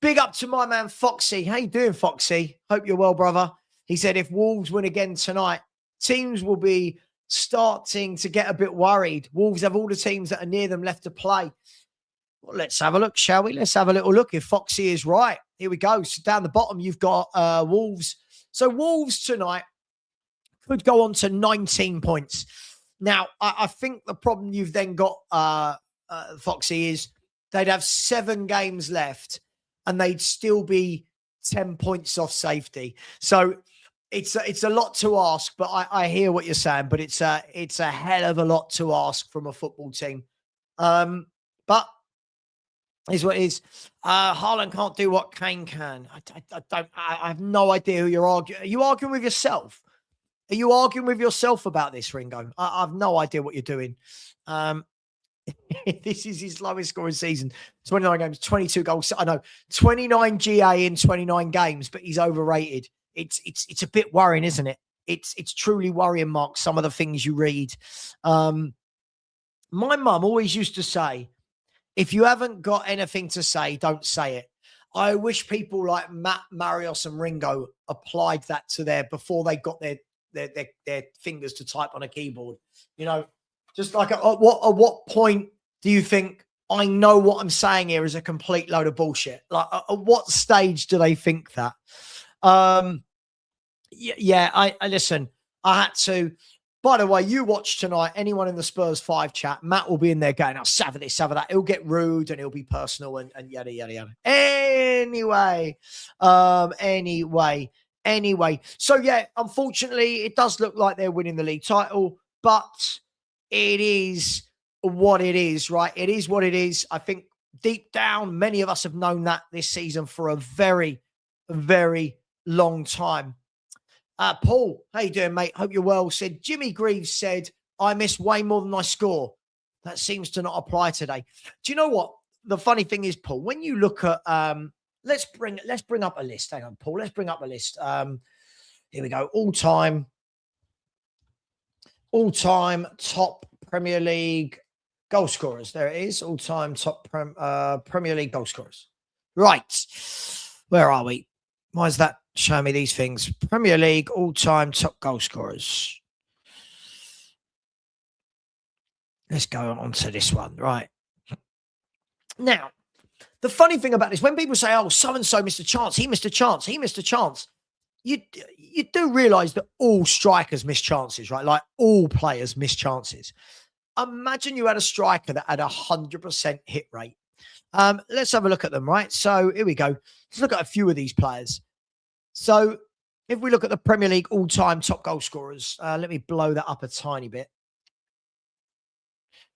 Big up to my man Foxy. How you doing, Foxy? Hope you're well, brother. He said if Wolves win again tonight, teams will be starting to get a bit worried. Wolves have all the teams that are near them left to play. Well, let's have a look, shall we? Let's have a little look if Foxy is right. Here we go. So down the bottom, you've got Wolves. So Wolves tonight could go on to 19 points. Now, I think the problem you've then got, Foxy, is they'd have 7 games left and they'd still be 10 points off safety. So it's a lot to ask, but I hear what you're saying, but it's a hell of a lot to ask from a football team. But is what it is. Haaland can't do what Kane can. I have no idea who you're arguing. Are you arguing with yourself? Are you arguing with yourself about this, Ringo? I have no idea what you're doing. This is his lowest scoring season. 29 games, 22 goals. I know 29 GA in 29 games, but he's overrated. It's a bit worrying, isn't it? It's truly worrying, Mark, some of the things you read. My mum always used to say, if you haven't got anything to say, don't say it. I wish people like Matt, Marios and Ringo applied that to before they got their fingers to type on a keyboard. You know, just like at what point do you think I know what I'm saying here is a complete load of bullshit? Like at what stage do they think that? I listen, I had to. By the way, you watch tonight, anyone in the Spurs 5 chat, Matt will be in there going, Savva this, Savva that. He'll get rude and he'll be personal and yada, yada, yada. Anyway. So, yeah, unfortunately, it does look like they're winning the league title, but it is what it is, right? It is what it is. I think deep down, many of us have known that this season for a very, very long time. Paul, how you doing, mate? Hope you're well. Said Jimmy Greaves said, I miss way more than I score. That seems to not apply today. Do you know what? The funny thing is, Paul, when you look at let's bring up a list. Hang on, Paul. Let's bring up a list. Here we go. All-time top Premier League goal scorers. There it is. All-time top Premier League goal scorers. Right. Where are we? Why is that showing me these things? Premier League all-time top goal scorers. Let's go on to this one. Right. Now, the funny thing about this, when people say, oh, so-and-so missed a chance, he missed a chance, you do realise that all strikers miss chances, right? Like all players miss chances. Imagine you had a striker that had 100% hit rate. Let's have a look at them, right? So here we go. Let's look at a few of these players. So if we look at the Premier League all-time top goal scorers, let me blow that up a tiny bit.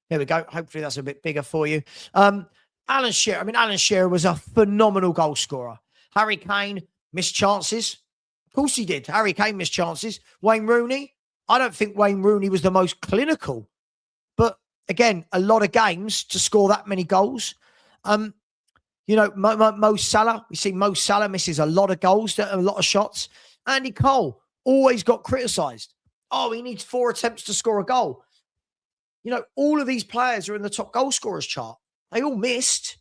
Here we go. Hopefully that's a bit bigger for you. Alan Shearer. I mean, Alan Shearer was a phenomenal goal scorer. Harry Kane missed chances. Of course he did. Harry Kane missed chances. Wayne Rooney. I don't think Wayne Rooney was the most clinical. But again, a lot of games to score that many goals. You know, Mo Salah. We see Mo Salah misses a lot of goals, a lot of shots. Andy Cole always got criticised. Oh, he needs 4 attempts to score a goal. You know, all of these players are in the top goal scorers chart. They all missed.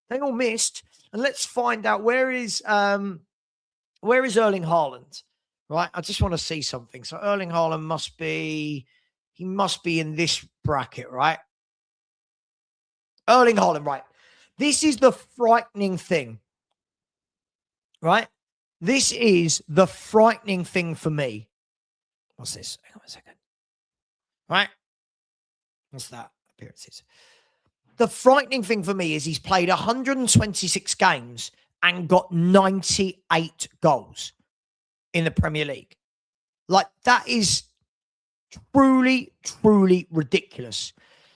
And let's find out where is Erling Haaland? right? I just want to see something. So Erling Haaland must be in this bracket, right? Erling Haaland, right? This is the frightening thing, right? This is the frightening thing for me. What's this? Hang on a second. Right? What's that? Appearances. The frightening thing for me is he's played 126 games and got 98 goals in the Premier League. Like, that is truly, truly ridiculous.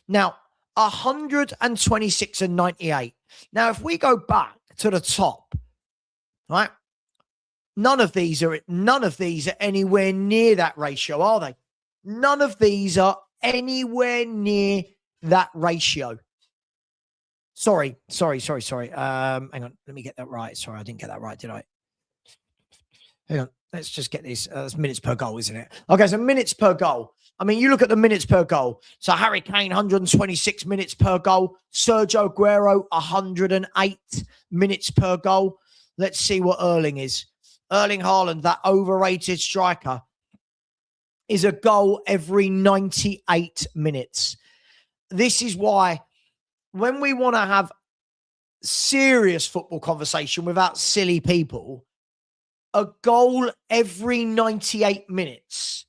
Now, 126 and 98. Now, if we go back to the top, right? None of these are anywhere near that ratio, are they? None of these are anywhere near that ratio. Sorry. Hang on. Let me get that right. Sorry, I didn't get that right, did I? Hang on. Let's just get this. That's minutes per goal, isn't it? Okay, so minutes per goal. I mean, you look at the minutes per goal. So Harry Kane, 126 minutes per goal. Sergio Aguero, 108 minutes per goal. Let's see what Erling is. Erling Haaland, that overrated striker, is a goal every 98 minutes. This is why when we want to have serious football conversation without silly people, a goal every 98 minutes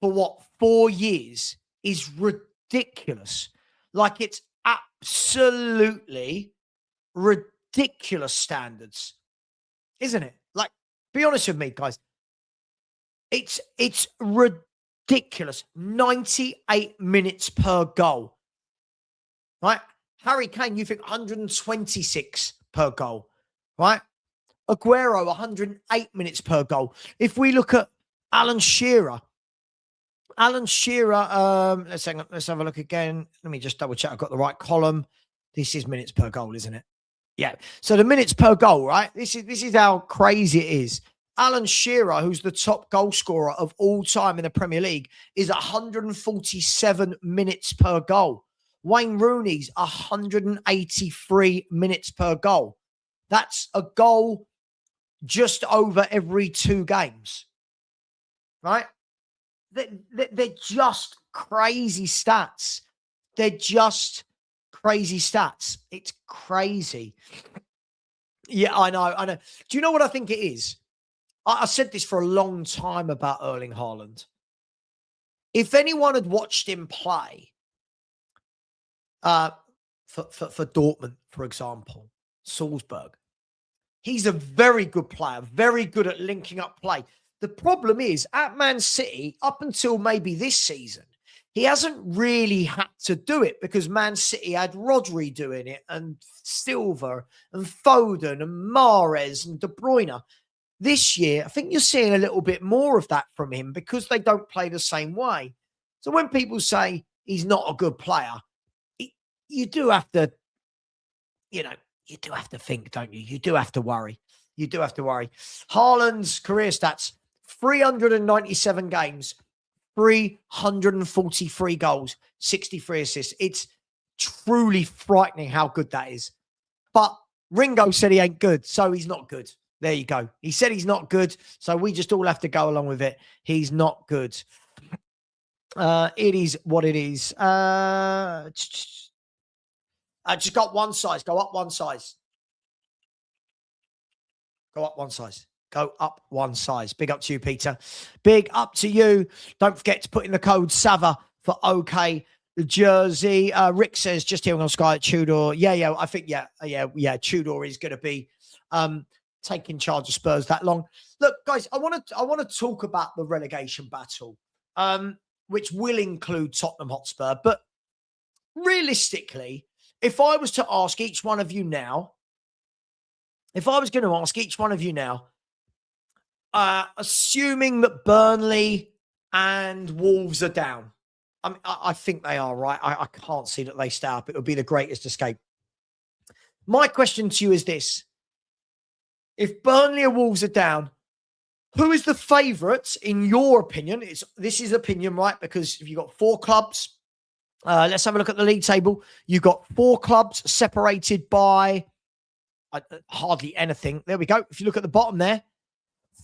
for 4 years is ridiculous. Like, it's absolutely ridiculous standards, isn't it? Like, be honest with me, guys. It's ridiculous. 98 minutes per goal, right? Harry Kane, you think 126 per goal, right? Aguero, 108 minutes per goal. If we look at Alan Shearer, let's have a look again. Let me just double check I've got the right column. This is minutes per goal, isn't it? Yeah. So the minutes per goal, right? This is how crazy it is. Alan Shearer, who's the top goal scorer of all time in the Premier League, is 147 minutes per goal. Wayne Rooney's 183 minutes per goal. That's a goal just over every 2 games, right? They're just crazy stats. They're just crazy stats. It's crazy. Yeah, I know. Do you know what I think it is? I said this for a long time about Erling Haaland. If anyone had watched him play for Dortmund, for example, Salzburg, he's a very good player, very good at linking up play. The problem is, at Man City, up until maybe this season, he hasn't really had to do it because Man City had Rodri doing it, and Silva, and Foden, and Mahrez, and De Bruyne. This year, I think you're seeing a little bit more of that from him because they don't play the same way. So when people say he's not a good player, you do have to, you do have to think, don't you? You do have to worry. You do have to worry. Haaland's career stats, 397 games, 343 goals, 63 assists. It's truly frightening how good that is. But Ringo said he ain't good, so he's not good. There you go. He said he's not good, so we just all have to go along with it. He's not good. It is what it is. I just got one size. Go up one size. Go up one size. Go up one size. Big up to you, Peter. Big up to you. Don't forget to put in the code Savva for OK jersey. Rick says, just here on Sky, Tudor. Yeah. I think, Tudor is going to be taking charge of Spurs that long. Look, guys, I want to talk about the relegation battle, which will include Tottenham Hotspur. But realistically, if I was to ask each one of you now, assuming that Burnley and Wolves are down, I think they are, right? I can't see that they stay up. It would be the greatest escape. My question to you is this. If Burnley or Wolves are down, who is the favourite in your opinion? This is opinion, right? Because if you've got 4 clubs, let's have a look at the league table. You've got 4 clubs separated by hardly anything. There we go. If you look at the bottom there,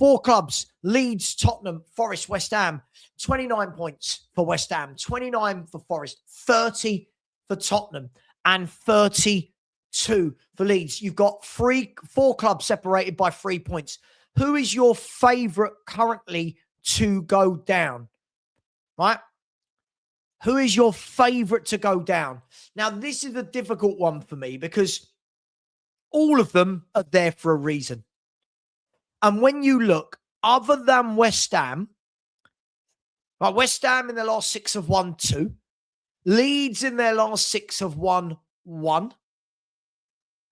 4 clubs, Leeds, Tottenham, Forest, West Ham. 29 points for West Ham, 29 for Forest, 30 for Tottenham, and 32 for Leeds. You've got 4 clubs separated by 3 points. Who is your favourite currently to go down? Right? Who is your favourite to go down? Now, this is a difficult one for me because all of them are there for a reason. And when you look, other than West Ham, right, West Ham in their last 6 have won 2. Leeds in their last 6 have won 1.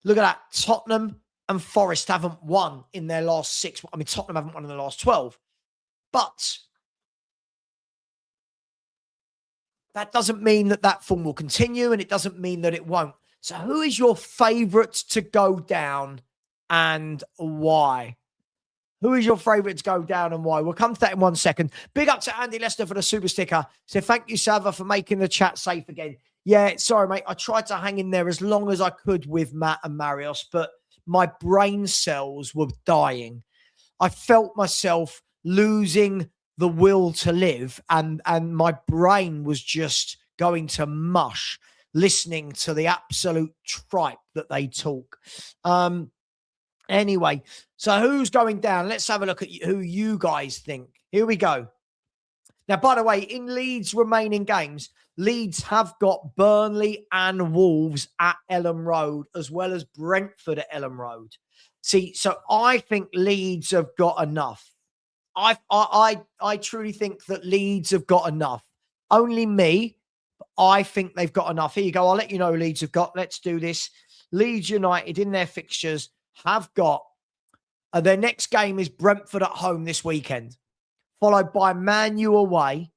Look at that. Tottenham and Forest haven't won in their last 6. I mean, Tottenham haven't won in the last 12. But that doesn't mean that form will continue, and it doesn't mean that it won't. So who is your favourite to go down and why? Who is your favourite to go down and why? We'll come to that in 1 second. Big up to Andy Lester for the super sticker. So thank you, Savva, for making the chat safe again. Yeah, sorry, mate. I tried to hang in there as long as I could with Matt and Marios, but my brain cells were dying. I felt myself losing the will to live, and my brain was just going to mush listening to the absolute tripe that they talk. Anyway, so who's going down? Let's have a look at who you guys think. Here we go. Now, by the way, in Leeds' remaining games, Leeds have got Burnley and Wolves at Elland Road, as well as Brentford at Elland Road. See, so I think Leeds have got enough. I truly think that Leeds have got enough. Only me, but I think they've got enough. Here you go. I'll let you know who Leeds have got. Let's do this. Leeds United in their fixtures have got their next game is Brentford at home this weekend, followed by Man U away,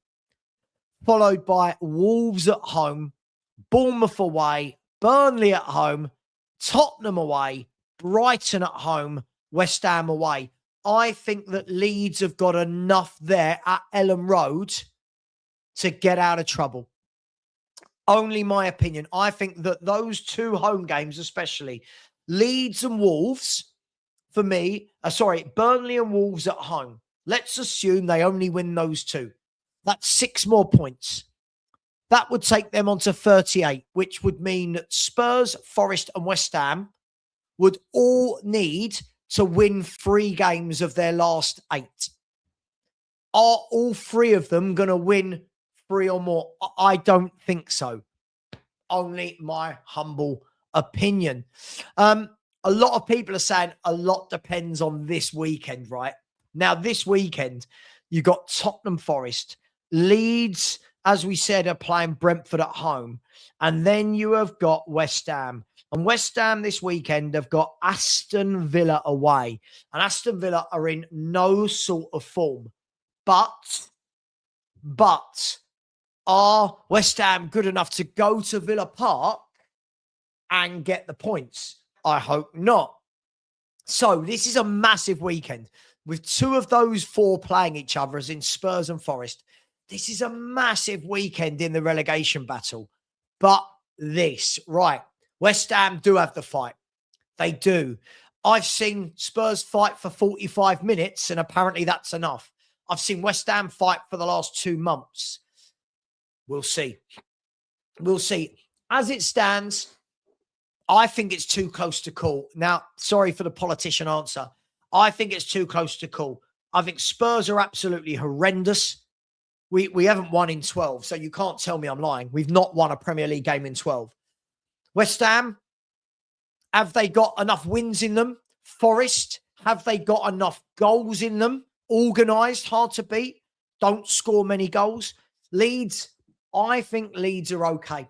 followed by Wolves at home, Bournemouth away, Burnley at home, Tottenham away, Brighton at home, West Ham away. I think that Leeds have got enough there at Elland Road to get out of trouble. Only my opinion. I think that those 2 home games, especially Leeds and Wolves, for me, Burnley and Wolves at home. Let's assume they only win those 2. That's 6 more points. That would take them on to 38, which would mean that Spurs, Forest and West Ham would all need to win 3 games of their last 8. Are all 3 of them going to win 3 or more? I don't think so. Only my humble opinion. A lot of people are saying a lot depends on this weekend, right? Now, this weekend, you got Tottenham Forest. Leeds, as we said, are playing Brentford at home. And then you have got West Ham. And West Ham this weekend have got Aston Villa away. And Aston Villa are in no sort of form. But are West Ham good enough to go to Villa Park and get the points? I hope not. So this is a massive weekend with 2 of those 4 playing each other, as in Spurs and Forest. This is a massive weekend in the relegation battle. But West Ham do have the fight. They do. I've seen Spurs fight for 45 minutes, and apparently that's enough. I've seen West Ham fight for the last 2 months. We'll see. We'll see. As it stands, I think it's too close to call. Now, sorry for the politician answer. I think it's too close to call. I think Spurs are absolutely horrendous. We haven't won in 12, so you can't tell me I'm lying. We've not won a Premier League game in 12. West Ham, have they got enough wins in them? Forest, have they got enough goals in them? Organised, hard to beat, don't score many goals. Leeds, I think Leeds are okay.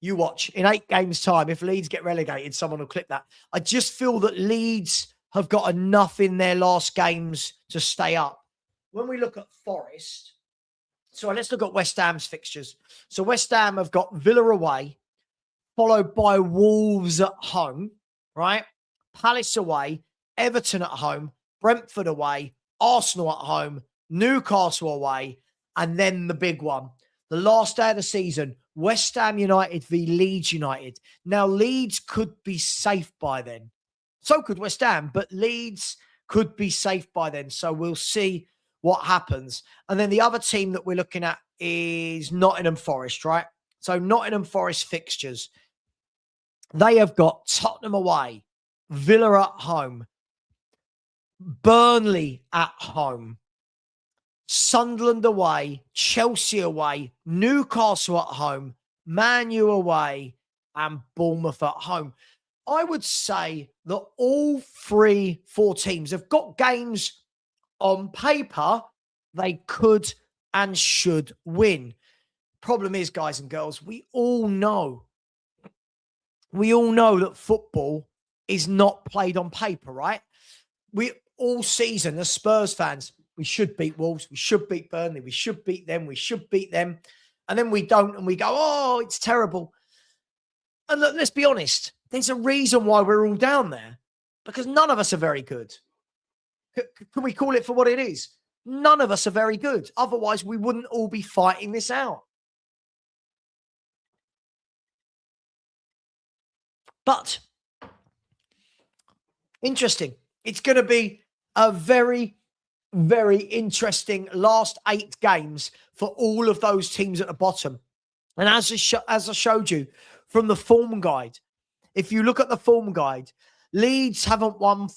You watch, in 8 games' time, if Leeds get relegated, someone will clip that. I just feel that Leeds have got enough in their last games to stay up. When we look at Forest, so let's look at West Ham's fixtures. So West Ham have got Villa away, followed by Wolves at home, right? Palace away, Everton at home, Brentford away, Arsenal at home, Newcastle away, and then the big one. The last day of the season, West Ham United v Leeds United. Now, Leeds could be safe by then. So could West Ham, but Leeds could be safe by then. So we'll see what happens. And then the other team that we're looking at is Nottingham Forest, right? So Nottingham Forest fixtures. They have got Tottenham away, Villa at home, Burnley at home, Sunderland away, Chelsea away, Newcastle at home, Man U away, and Bournemouth at home. I would say that all 4 teams have got games on paper they could and should win. Problem is, guys and girls, we all know that football is not played on paper, right? We all season as Spurs fans, we should beat Wolves, we should beat Burnley, we should beat them, we should beat them. And then we don't, and we go, oh, it's terrible. And look, let's be honest, there's a reason why we're all down there, because none of us are very good. Can we call it for what it is? None of us are very good. Otherwise, we wouldn't all be fighting this out. But interesting. It's going to be a very, very interesting last 8 games for all of those teams at the bottom. And as I showed you from the form guide, if you look at the form guide, Leeds haven't won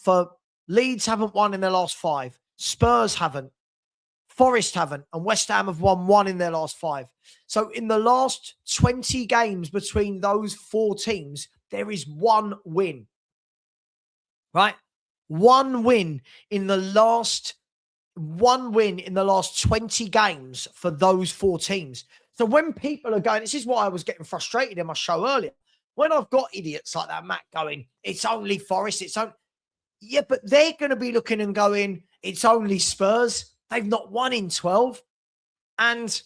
in their last 5. Spurs haven't. Forest haven't. And West Ham have won 1 in their last 5. So in the last 20 games between those 4 teams, there is 1 win. Right? 1 win in the last 20 games for those 4 teams. So when people are going, this is why I was getting frustrated in my show earlier. When I've got idiots like that, Matt, going, it's only Forest, yeah, but they're going to be looking and going, it's only Spurs. They've not won in 12. And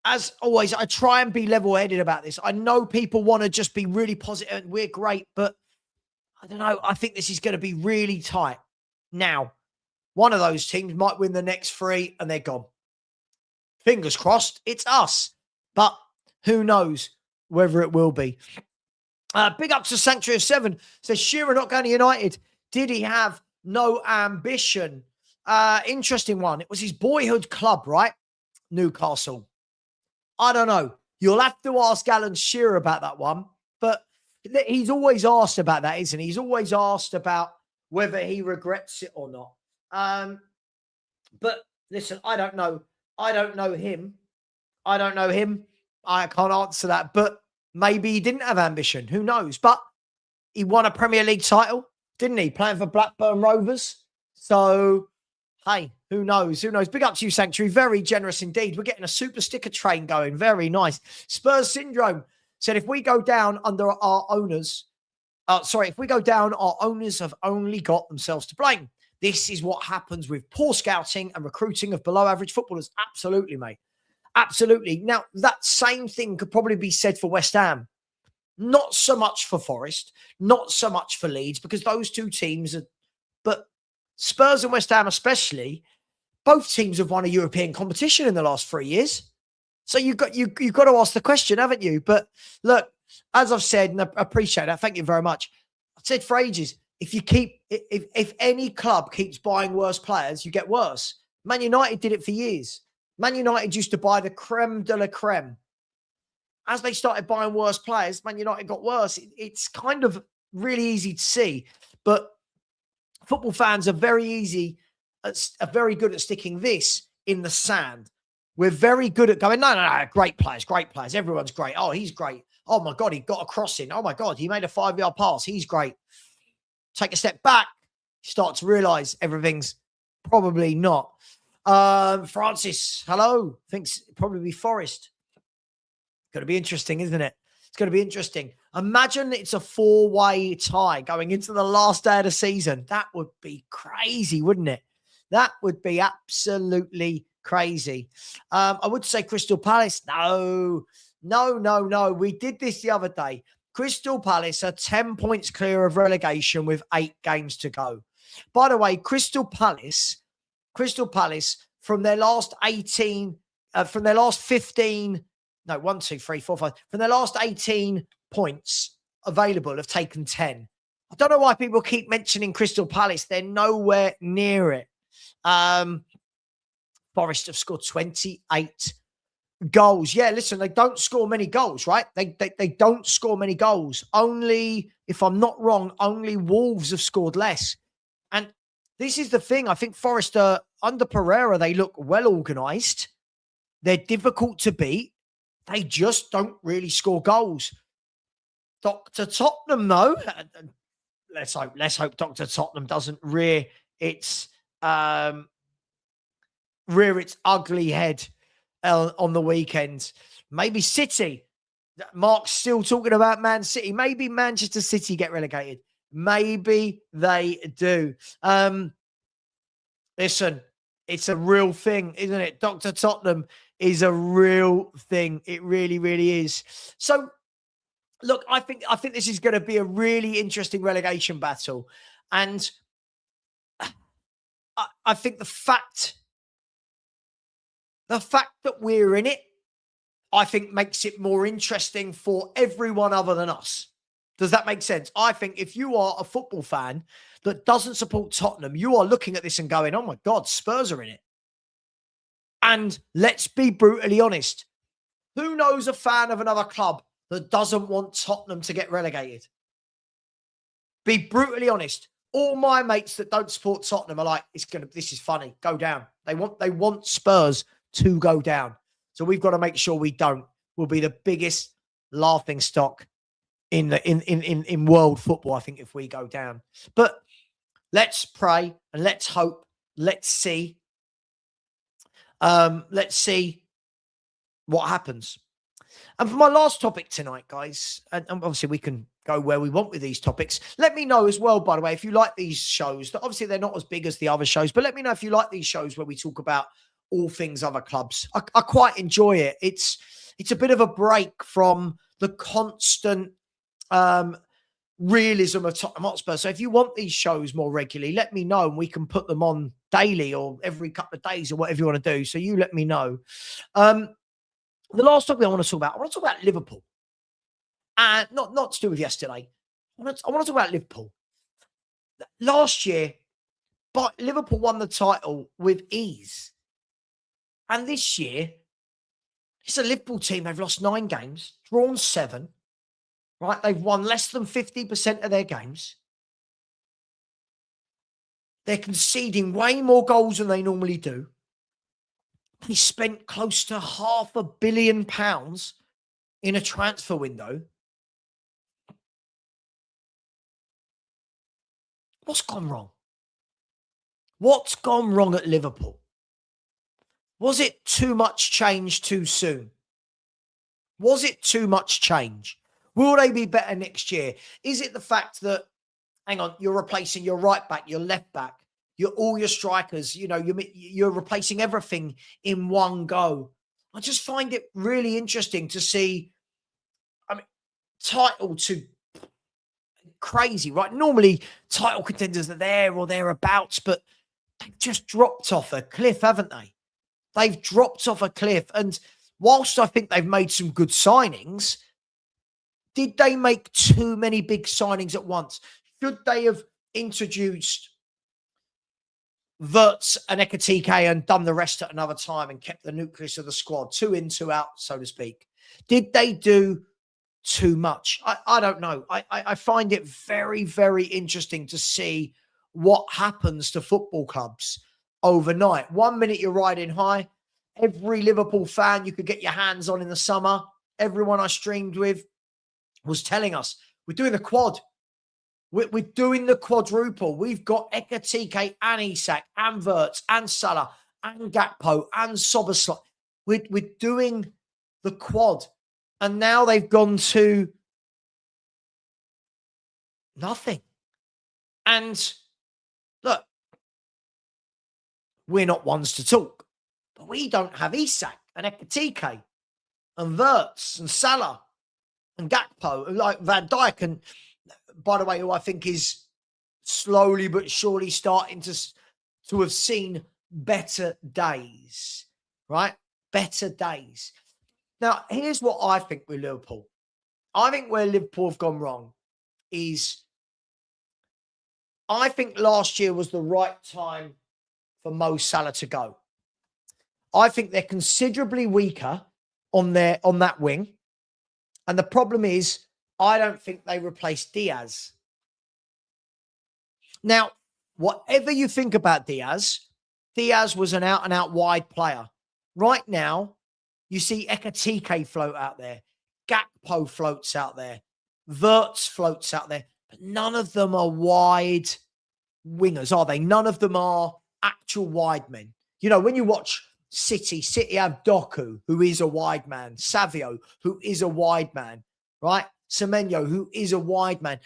as always, I try and be level-headed about this. I know people want to just be really positive and we're great, but I don't know. I think this is going to be really tight. Now, one of those teams might win the next 3 and they're gone. Fingers crossed, it's us. But who knows whether it will be. Big up to Sanctuary of 7. Says, Shearer not going to United. Did he have no ambition? Interesting one. It was his boyhood club, right? Newcastle. I don't know. You'll have to ask Alan Shearer about that one. But he's always asked about that, isn't he? He's always asked about whether he regrets it or not. But listen, I don't know. I don't know him. I can't answer that. But maybe he didn't have ambition. Who knows? But he won a Premier League title, didn't he? Playing for Blackburn Rovers. So, hey, who knows? Who knows? Big up to you, Sanctuary. Very generous indeed. We're getting a super sticker train going. Very nice. Spurs Syndrome said, if we go down under our owners, if we go down, our owners have only got themselves to blame. This is what happens with poor scouting and recruiting of below average footballers. Absolutely, mate. Absolutely. Now, that same thing could probably be said for West Ham. Not so much for Forest, not so much for Leeds, because those 2 teams are, but Spurs and West Ham especially, both teams have won a European competition in the last 3 years. So you've got to ask the question, haven't you? But look, as I've said, and I appreciate that, thank you very much. I've said for ages, if any club keeps buying worse players, you get worse. Man United did it for years. Man United used to buy the creme de la creme. As they started buying worse players, Man United got worse. It's kind of really easy to see. But football fans are very good at sticking this in the sand. We're very good at going, no, great players. Everyone's great. Oh, he's great. Oh, my God, he got a crossing. Oh, my God, he made a 5-yard pass. He's great. Take a step back, start to realise everything's probably not. Francis, hello. Thinks it'd probably be Forest. Going to be interesting, isn't it? It's going to be interesting. Imagine it's a 4-way tie going into the last day of the season. That would be crazy, wouldn't it? That would be absolutely crazy. I would say Crystal Palace. No. We did this the other day. Crystal Palace are 10 points clear of relegation with 8 games to go. By the way, Crystal Palace from their last 18, from their last 15, no, 1, 2, 3, 4, 5, from their last 18 points available have taken 10. I don't know why people keep mentioning Crystal Palace. They're nowhere near it. Forest have scored 28 goals. Yeah, listen, they don't score many goals, right? They don't score many goals. Only, if I'm not wrong, only Wolves have scored less. And this is the thing. I think Forest are, under Pereira, they look well organised. They're difficult to beat. They just don't really score goals. Dr. Tottenham, though, let's hope Dr. Tottenham doesn't rear its ugly head on the weekend. Maybe City. Mark's still talking about Man City. Maybe Manchester City get relegated. Maybe they do. Listen, it's a real thing, isn't it? Dr. Tottenham is a real thing. It really, really is. So, look, I think this is going to be a really interesting relegation battle. And I think the fact that we're in it, I think makes it more interesting for everyone other than us. Does that make sense? I think if you are a football fan that doesn't support Tottenham, you are looking at this and going, oh my God, Spurs are in it. And let's be brutally honest. Who knows a fan of another club that doesn't want Tottenham to get relegated? Be brutally honest. All my mates that don't support Tottenham are like, this is funny. Go down. They want Spurs to go down. So we've got to make sure we don't. We'll be the biggest laughing stock in world football, I think, if we go down. But let's pray and let's hope. Let's see. Let's see what happens. And for my last topic tonight, guys, and obviously we can go where we want with these topics. Let me know as well, by the way, if you like these shows. Obviously, they're not as big as the other shows, but let me know if you like these shows where we talk about all things other clubs. I quite enjoy it. It's a bit of a break from the constant realism of Tottenham Hotspur. So if you want these shows more regularly, let me know and we can put them on daily or every couple of days or whatever you want to do. So you let me know. The last topic I want to talk about Liverpool. And not to do with yesterday. I want to talk about Liverpool. Last year, but Liverpool won the title with ease. And this year, it's a Liverpool team. They've lost 9 games, drawn 7. Right? They've won less than 50% of their games. They're conceding way more goals than they normally do. They spent close to £500 million in a transfer window. What's gone wrong? What's gone wrong at Liverpool? Was it too much change too soon? Was it too much change? Will they be better next year? Is it the fact that, hang on, you're replacing your right back, your left back, all your strikers, you're replacing everything in one go? I just find it really interesting to see, title to crazy, right? Normally title contenders are there or thereabouts, but they've just dropped off a cliff, haven't they? They've dropped off a cliff. And whilst I think they've made some good signings, did they make too many big signings at once? Should they have introduced Wirtz and Ekatike and done the rest at another time and kept the nucleus of the squad 2 in, 2 out, so to speak? Did they do too much? I don't know. I find it very, very interesting to see what happens to football clubs overnight. 1 minute you're riding high. Every Liverpool fan you could get your hands on in the summer, everyone I streamed with was telling us, we're doing the quad. We're doing the quadruple. We've got Ekatike and Isak and Wirtz and Salah and Gakpo and Soboslai. We're doing the quad. And now they've gone to nothing. And look, we're not ones to talk, but we don't have Isak and Ekatike and Wirtz and Salah and Gakpo, like Van Dijk, and by the way, who I think is slowly but surely starting to have seen better days, right? Better days. Now, here's what I think with Liverpool. I think where Liverpool have gone wrong is I think last year was the right time for Mo Salah to go. I think they're considerably weaker on that wing. And the problem is, I don't think they replaced Diaz. Now, whatever you think about Diaz was an out-and-out wide player. Right now, you see Ekatike float out there. Gakpo floats out there. Wirtz floats out there. But none of them are wide wingers, are they? None of them are actual wide men. You know, when you watch City have Doku, who is a wide man. Savio, who is a wide man, right? Semenyo, who is a wide man.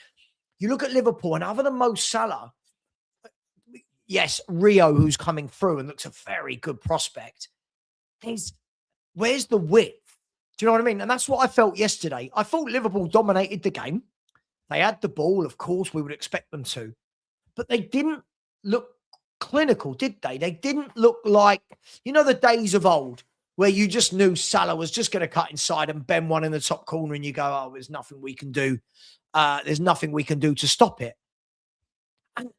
You look at Liverpool, and other than Mo Salah, yes, Rio, who's coming through and looks a very good prospect. Where's the width? Do you know what I mean? And that's what I felt yesterday. I thought Liverpool dominated the game. They had the ball, of course, we would expect them to. But they didn't look clinical, did they? They didn't look like, you know, the days of old where you just knew Salah was just going to cut inside and bend one in the top corner and you go, oh, there's nothing we can do. There's nothing we can do to stop it. And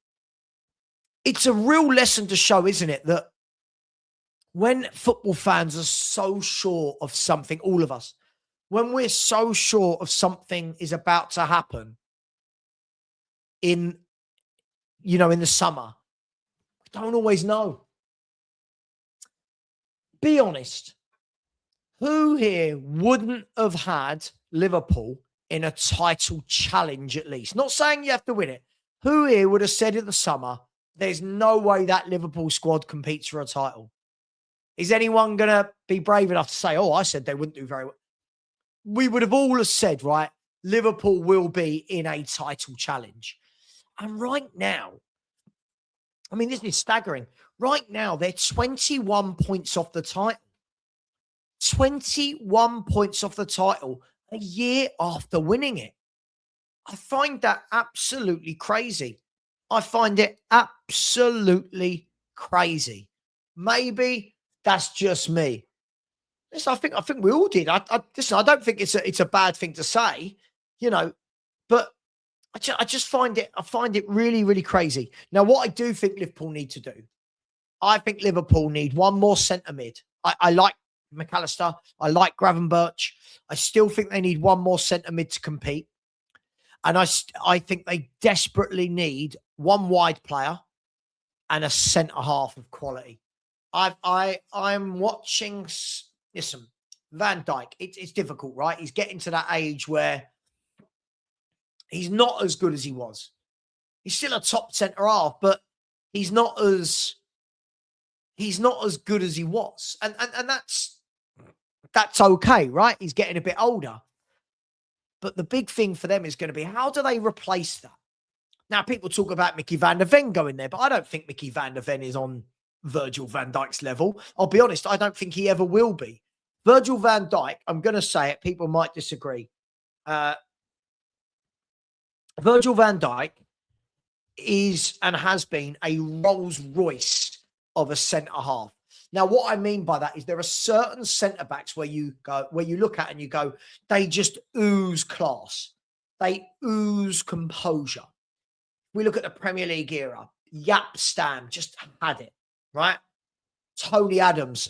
it's a real lesson to show, isn't it, that when football fans are so sure of something, all of us, when we're so sure of something is about to happen in the summer, we don't always know. Be honest. Who here wouldn't have had Liverpool in a title challenge at least? Not saying you have to win it. Who here would have said in the summer, there's no way that Liverpool squad competes for a title? Is anyone going to be brave enough to say, oh, I said they wouldn't do very well? We would have all said, right, Liverpool will be in a title challenge. And right now, I mean, this is staggering. Right now, they're 21 points off the title. 21 points off the title a year after winning it. I find that absolutely crazy. I find it absolutely crazy. Maybe that's just me. Listen, I think we all did. Listen, I don't think it's a bad thing to say, but I just find it really, really crazy. Now, what I do think Liverpool need to do, I think Liverpool need one more centre mid. I like McAllister. I like Gravenberch. I still think they need one more centre mid to compete. And I think they desperately need one wide player and a centre half of quality. I'm watching. Listen, Van Dijk. It's difficult, right? He's getting to that age where he's not as good as he was. He's still a top centre half, but he's not as good as he was, and that's okay, right? He's getting a bit older. But the big thing for them is going to be, how do they replace that? Now, people talk about Mickey van der Ven going there, but I don't think Mickey van der Ven is on Virgil van Dijk's level. I'll be honest, I don't think he ever will be. Virgil van Dijk, I'm going to say it, people might disagree. Virgil van Dijk is and has been a Rolls Royce of a centre half. Now, what I mean by that is there are certain centre backs where you look at and you go, they just ooze class. They ooze composure. We look at the Premier League era. Yap Stam just had it, right? Tony Adams,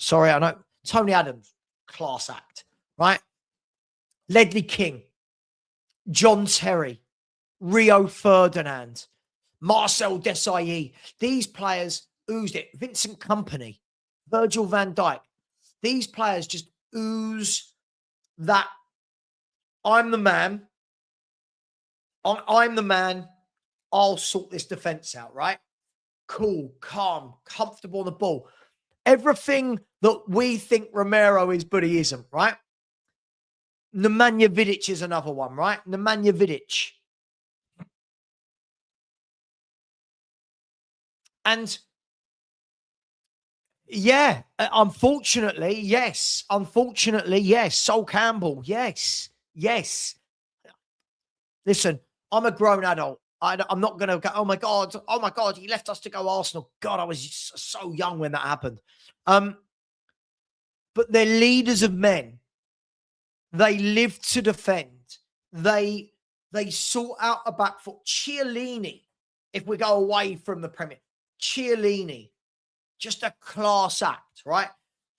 class act, right? Ledley King, John Terry, Rio Ferdinand, Marcel Desailly. These players oozed it. Vincent Kompany, Virgil van Dijk. These players just ooze that I'm the man. I'm the man. I'll sort this defense out, right? Cool, calm, comfortable on the ball. Everything that we think Romero is, but he isn't, right? Nemanja Vidic is another one, right? Nemanja Vidic. And yeah, unfortunately, yes. Sol Campbell, yes. Listen, I'm a grown adult. I'm not going to go, oh my God, he left us to go Arsenal. God, I was so young when that happened. But they're leaders of men. They live to defend. They sort out a back foot. Chiellini if we go away from the Premier, Chiellini, just a class act, right?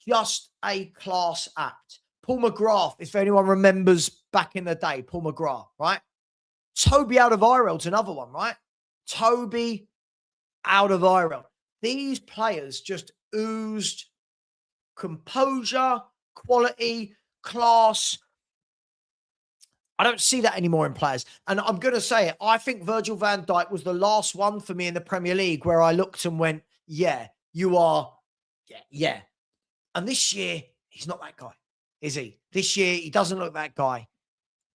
Just a class act. Paul McGrath, if anyone remembers back in the day, Paul McGrath, right? Toby Alderweireld's another one, right? Toby Alderweireld. These players just oozed composure, quality, class. I don't see that anymore in players. And I'm going to say it. I think Virgil van Dijk was the last one for me in the Premier League where I looked and went, yeah, you are. Yeah. And this year, he's not that guy, is he? This year, he doesn't look that guy.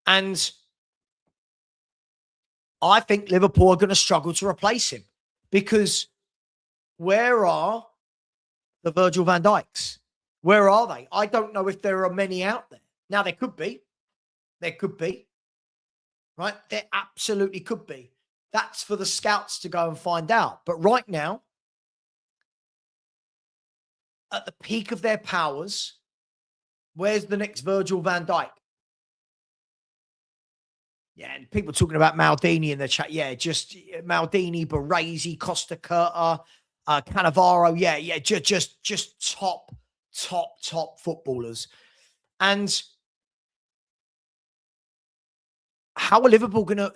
And I think Liverpool are going to struggle to replace him because where are the Virgil van Dijks? Where are they? I don't know if there are many out there. Now, there could be. There could be. Right? There absolutely could be. That's for the scouts to go and find out. But right now, at the peak of their powers, where's the next Virgil van Dijk? Yeah, and people talking about Maldini in the chat. Yeah, just Maldini, Baresi, Costa Curta, Cannavaro. Yeah, just top footballers. And how are Liverpool gonna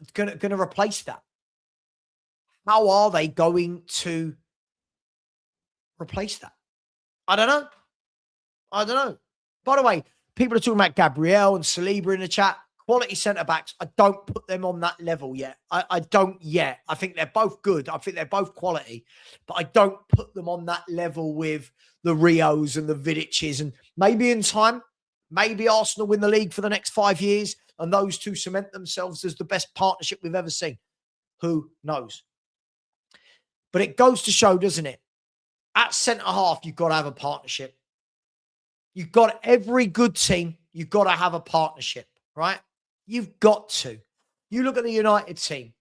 replace that? How are they going to replace that? I don't know. By the way, people are talking about Gabriel and Saliba in the chat. Quality centre-backs, I don't put them on that level yet. I don't yet. I think they're both good. I think they're both quality. But I don't put them on that level with the Rios and the Vidiches. And maybe in time, maybe Arsenal win the league for the next 5 years and those two cement themselves as the best partnership we've ever seen. Who knows? But it goes to show, doesn't it? At centre-half, you've got to have a partnership. You've got every good team, you've got to have a partnership, right? You've got to. You look at the United team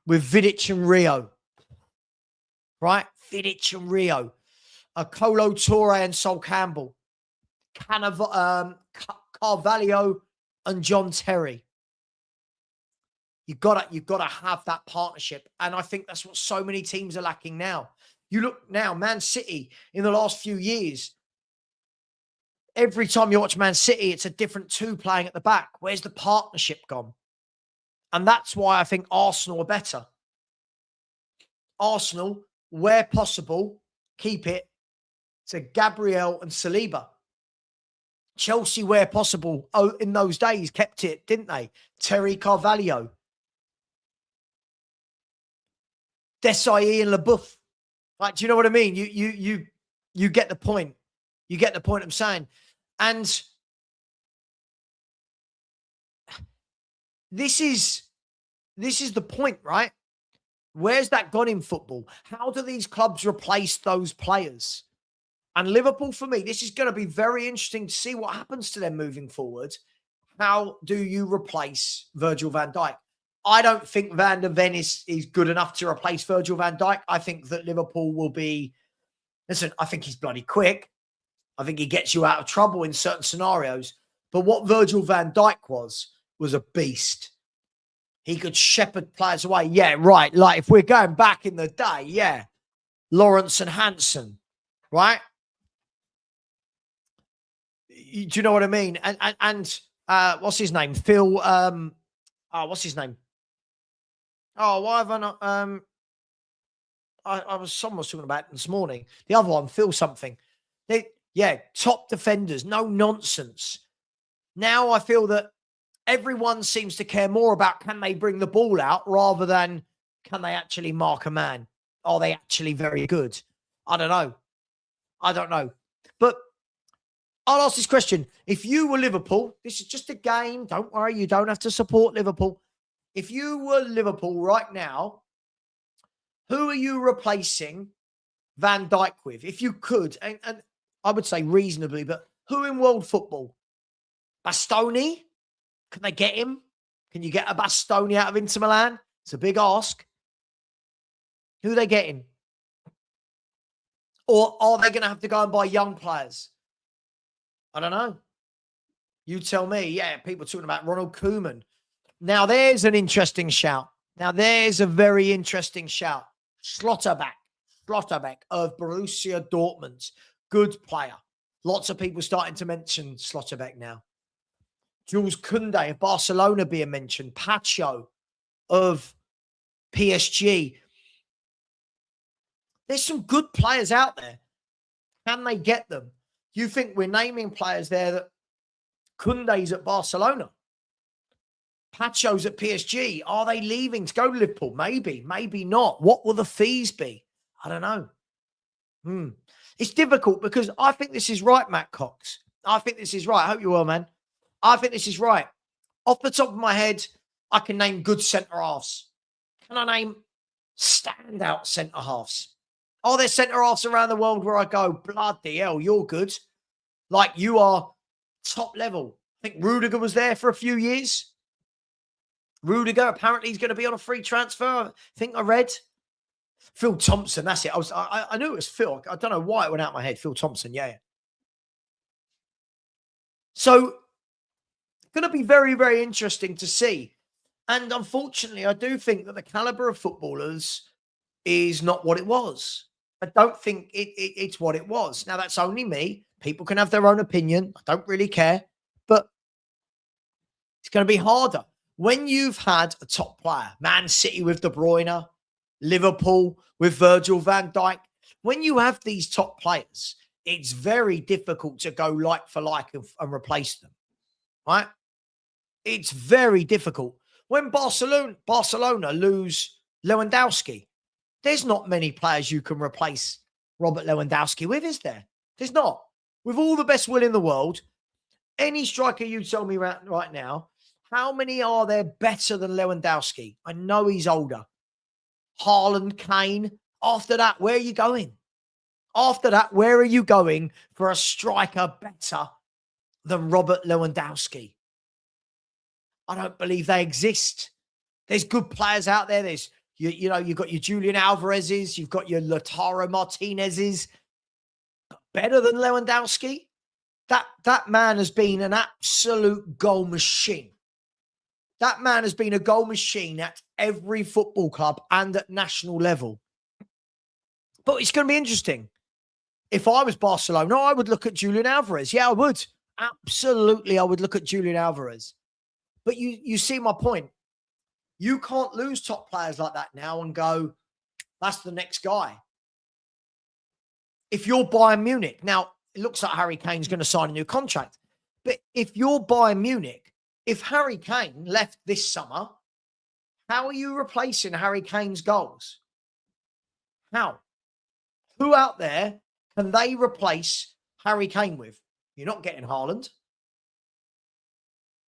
with Vidic and Rio, right? Vidic and Rio. Kolo Toure and Sol Campbell. Carvalho and John Terry. You've got to have that partnership. And I think that's what so many teams are lacking now. You look now, Man City in the last few years, every time you watch Man City, it's a different two playing at the back. Where's the partnership gone? And that's why I think Arsenal are better. Arsenal, where possible, keep it to Gabriel and Saliba. Chelsea, where possible, in those days, kept it, didn't they? Terry Carvalho. Desai and LeBouf. Like, do you know what I mean? You get the point. You get the point I'm saying. And this is the point, right? Where's that gone in football? How do these clubs replace those players? And Liverpool, for me, this is going to be very interesting to see what happens to them moving forward. How do you replace Virgil van Dijk? I don't think Van der Ven is good enough to replace Virgil van Dijk. I think that Liverpool will be... Listen, I think he's bloody quick. I think he gets you out of trouble in certain scenarios. But what Virgil van Dijk was a beast. He could shepherd players away. Yeah, right. Like if we're going back in the day, yeah. Lawrence and Hansen, right? Do you know what I mean? And what's his name? Phil, what's his name? Oh, why have I not... someone was talking about it this morning. The other one, Phil something. Top defenders, no nonsense. Now I feel that everyone seems to care more about can they bring the ball out rather than can they actually mark a man? Are they actually very good? I don't know. But I'll ask this question. If you were Liverpool, this is just a game. Don't worry, you don't have to support Liverpool. If you were Liverpool right now, who are you replacing Van Dijk with? If you could, and I would say reasonably, but who in world football? Bastoni? Can they get him? Can you get a Bastoni out of Inter Milan? It's a big ask. Who are they getting? Or are they going to have to go and buy young players? I don't know. You tell me. Yeah, people talking about Ronald Koeman. Now, there's an interesting shout. Now, there's a very interesting shout. Schlotterbeck of Borussia Dortmund. Good player. Lots of people starting to mention Schlotterbeck now. Jules Koundé of Barcelona being mentioned. Pacho of PSG. There's some good players out there. Can they get them? You think we're naming players there that Koundé's at Barcelona? Pacho's at PSG. Are they leaving to go to Liverpool? Maybe, maybe not. What will the fees be? I don't know. It's difficult because I think this is right, Matt Cox. I think this is right. I hope you're well, man. I think this is right. Off the top of my head, I can name good centre-halves. Can I name standout centre-halves? Are there centre-halves around the world where I go, bloody hell, you're good? Like you are top level. I think Rudiger was there for a few years. Rudiger, apparently he's going to be on a free transfer. I think I read. Phil Thompson, that's it. I knew it was Phil. I don't know why it went out of my head. Phil Thompson, yeah. So, going to be very, very interesting to see. And unfortunately, I do think that the calibre of footballers is not what it was. I don't think it's what it was. Now, that's only me. People can have their own opinion. I don't really care. But it's going to be harder. When you've had a top player, Man City with De Bruyne, Liverpool with Virgil van Dijk, when you have these top players, it's very difficult to go like for like and replace them, right? It's very difficult. When Barcelona lose Lewandowski, there's not many players you can replace Robert Lewandowski with, is there? There's not. With all the best will in the world, any striker you tell me right now, how many are there better than Lewandowski? I know he's older. Haaland, Kane. After that, where are you going? After that, where are you going for a striker better than Robert Lewandowski? I don't believe they exist. There's good players out there. There's, you know, you've got your Julian Alvarez's, you've got your Lautaro Martinez's. Better than Lewandowski? That man has been an absolute goal machine. That man has been a goal machine at every football club and at national level. But it's going to be interesting. If I was Barcelona, I would look at Julian Alvarez. Yeah, I would. Absolutely, I would look at Julian Alvarez. But you see my point. You can't lose top players like that now and go, that's the next guy. If you're Bayern Munich, now it looks like Harry Kane's going to sign a new contract. But if you're Bayern Munich, if Harry Kane left this summer, how are you replacing Harry Kane's goals? How? Who out there can they replace Harry Kane with? You're not getting Haaland.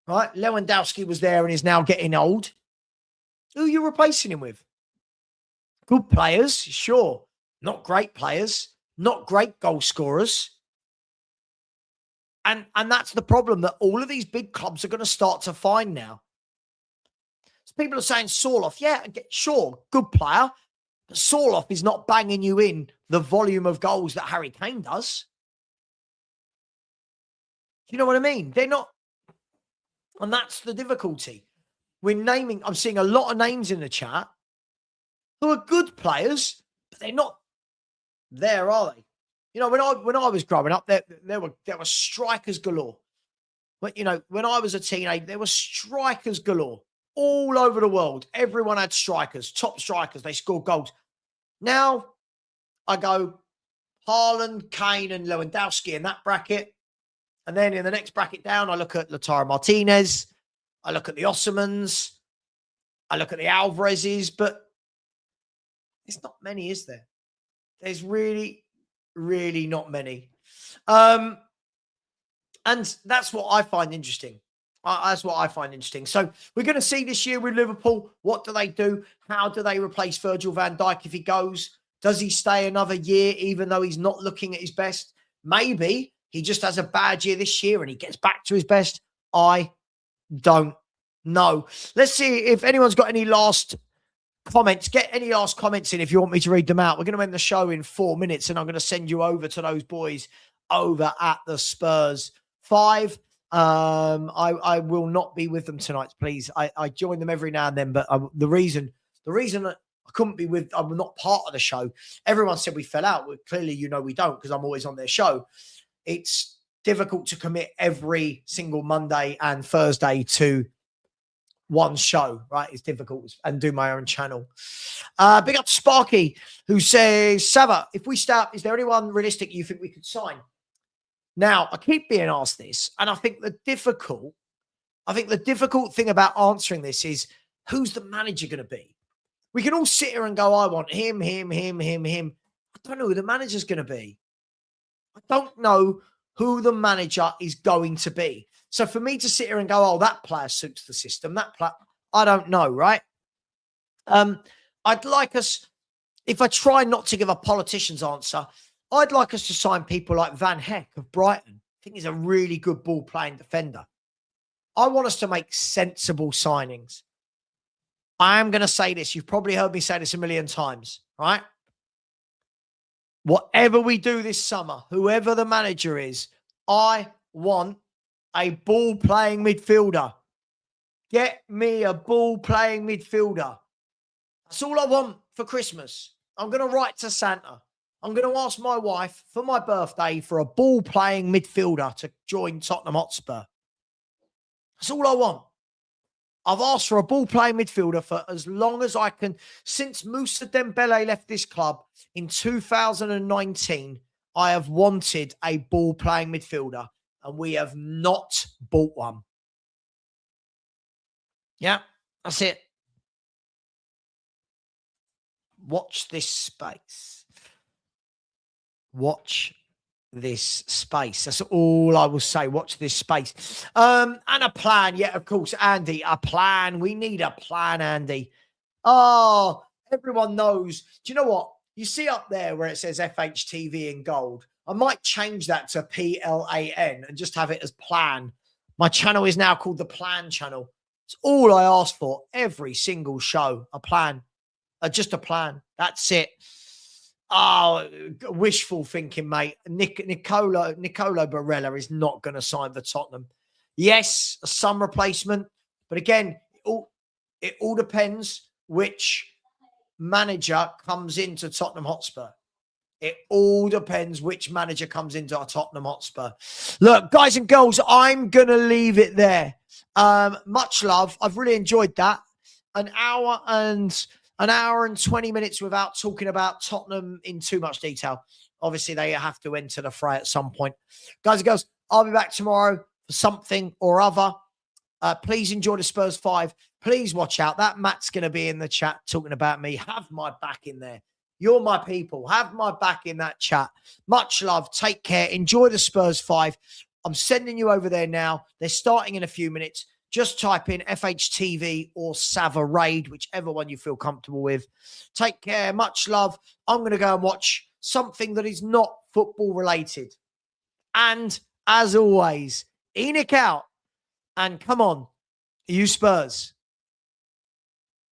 Right? Lewandowski was there and is now getting old. Who are you replacing him with? Good players, sure. Not great players. Not great goal scorers. And that's the problem that all of these big clubs are going to start to find now. So people are saying Sorloth, yeah, sure, good player. But Sorloth is not banging you in the volume of goals that Harry Kane does. Do you know what I mean? They're not. And that's the difficulty. I'm seeing a lot of names in the chat who are good players, but they're not there, are they? You know, when I was growing up, there were strikers galore. But, you know, when I was a teenager, there were strikers galore all over the world. Everyone had strikers, top strikers. They scored goals. Now I go Haaland, Kane and Lewandowski in that bracket. And then in the next bracket down, I look at Lautaro Martinez. I look at the Ossimans. I look at the Alvarez's. But there's not many, is there? There's really not many. And that's what I find interesting. That's what I find interesting. So we're going to see this year with Liverpool. What do they do? How do they replace Virgil van Dijk if he goes? Does he stay another year even though he's not looking at his best? Maybe he just has a bad year this year and he gets back to his best. I don't know. Let's see if anyone's got any last comments. Get any last comments in if you want me to read them out. We're going to end the show in 4 minutes and I'm going to send you over to those boys over at the Spurs 5. I will not be with them tonight, please. I join them every now and then, but the reason that I couldn't be with, I'm not part of the show. Everyone said we fell out. Well, clearly, we don't, because I'm always on their show. It's difficult to commit every single Monday and Thursday to one show, right? It's difficult, and do my own channel. Big up to Sparky, who says, Savva, if we start, is there anyone realistic you think we could sign? Now, I keep being asked this, and I think the difficult thing about answering this is, who's the manager going to be? We can all sit here and go, I want him. I don't know who the manager's going to be. I don't know who the manager is going to be. So for me to sit here and go, oh, that player suits the system, I don't know, right? I'd like us, if I try not to give a politician's answer, I'd like us to sign people like Van Heck of Brighton. I think he's a really good ball-playing defender. I want us to make sensible signings. I am going to say this. You've probably heard me say this a million times, right? Whatever we do this summer, whoever the manager is, I want a ball-playing midfielder. Get me a ball-playing midfielder. That's all I want for Christmas. I'm going to write to Santa. I'm going to ask my wife for my birthday for a ball-playing midfielder to join Tottenham Hotspur. That's all I want. I've asked for a ball-playing midfielder for as long as I can. Since Moussa Dembele left this club in 2019, I have wanted a ball-playing midfielder, and we have not bought one. Yeah, that's it. Watch this space. Watch this space. That's all I will say. Watch this space. And a plan. Yeah, of course, Andy, a plan. We need a plan, Andy. Oh, everyone knows. Do you know what? You see up there where it says FHTV in gold. I might change that to PLAN and just have it as plan. My channel is now called the Plan Channel. It's all I ask for. Every single show, a plan. Just a plan. That's it. Oh, wishful thinking, mate. Nicolo Barella is not going to sign for Tottenham. Yes, a some replacement. But again, it all depends which manager comes into Tottenham Hotspur. It all depends which manager comes into our Tottenham Hotspur. Look, guys and girls, I'm going to leave it there. Much love. I've really enjoyed that. An hour and 20 minutes without talking about Tottenham in too much detail. Obviously, they have to enter the fray at some point. Guys and girls, I'll be back tomorrow for something or other. Please enjoy the Spurs 5. Please watch out. That Matt's going to be in the chat talking about me. Have my back in there. You're my people. Have my back in that chat. Much love. Take care. Enjoy the Spurs 5. I'm sending you over there now. They're starting in a few minutes. Just type in FHTV or Savva Raid, whichever one you feel comfortable with. Take care. Much love. I'm going to go and watch something that is not football related. And as always, Enoch out. And come on, you Spurs.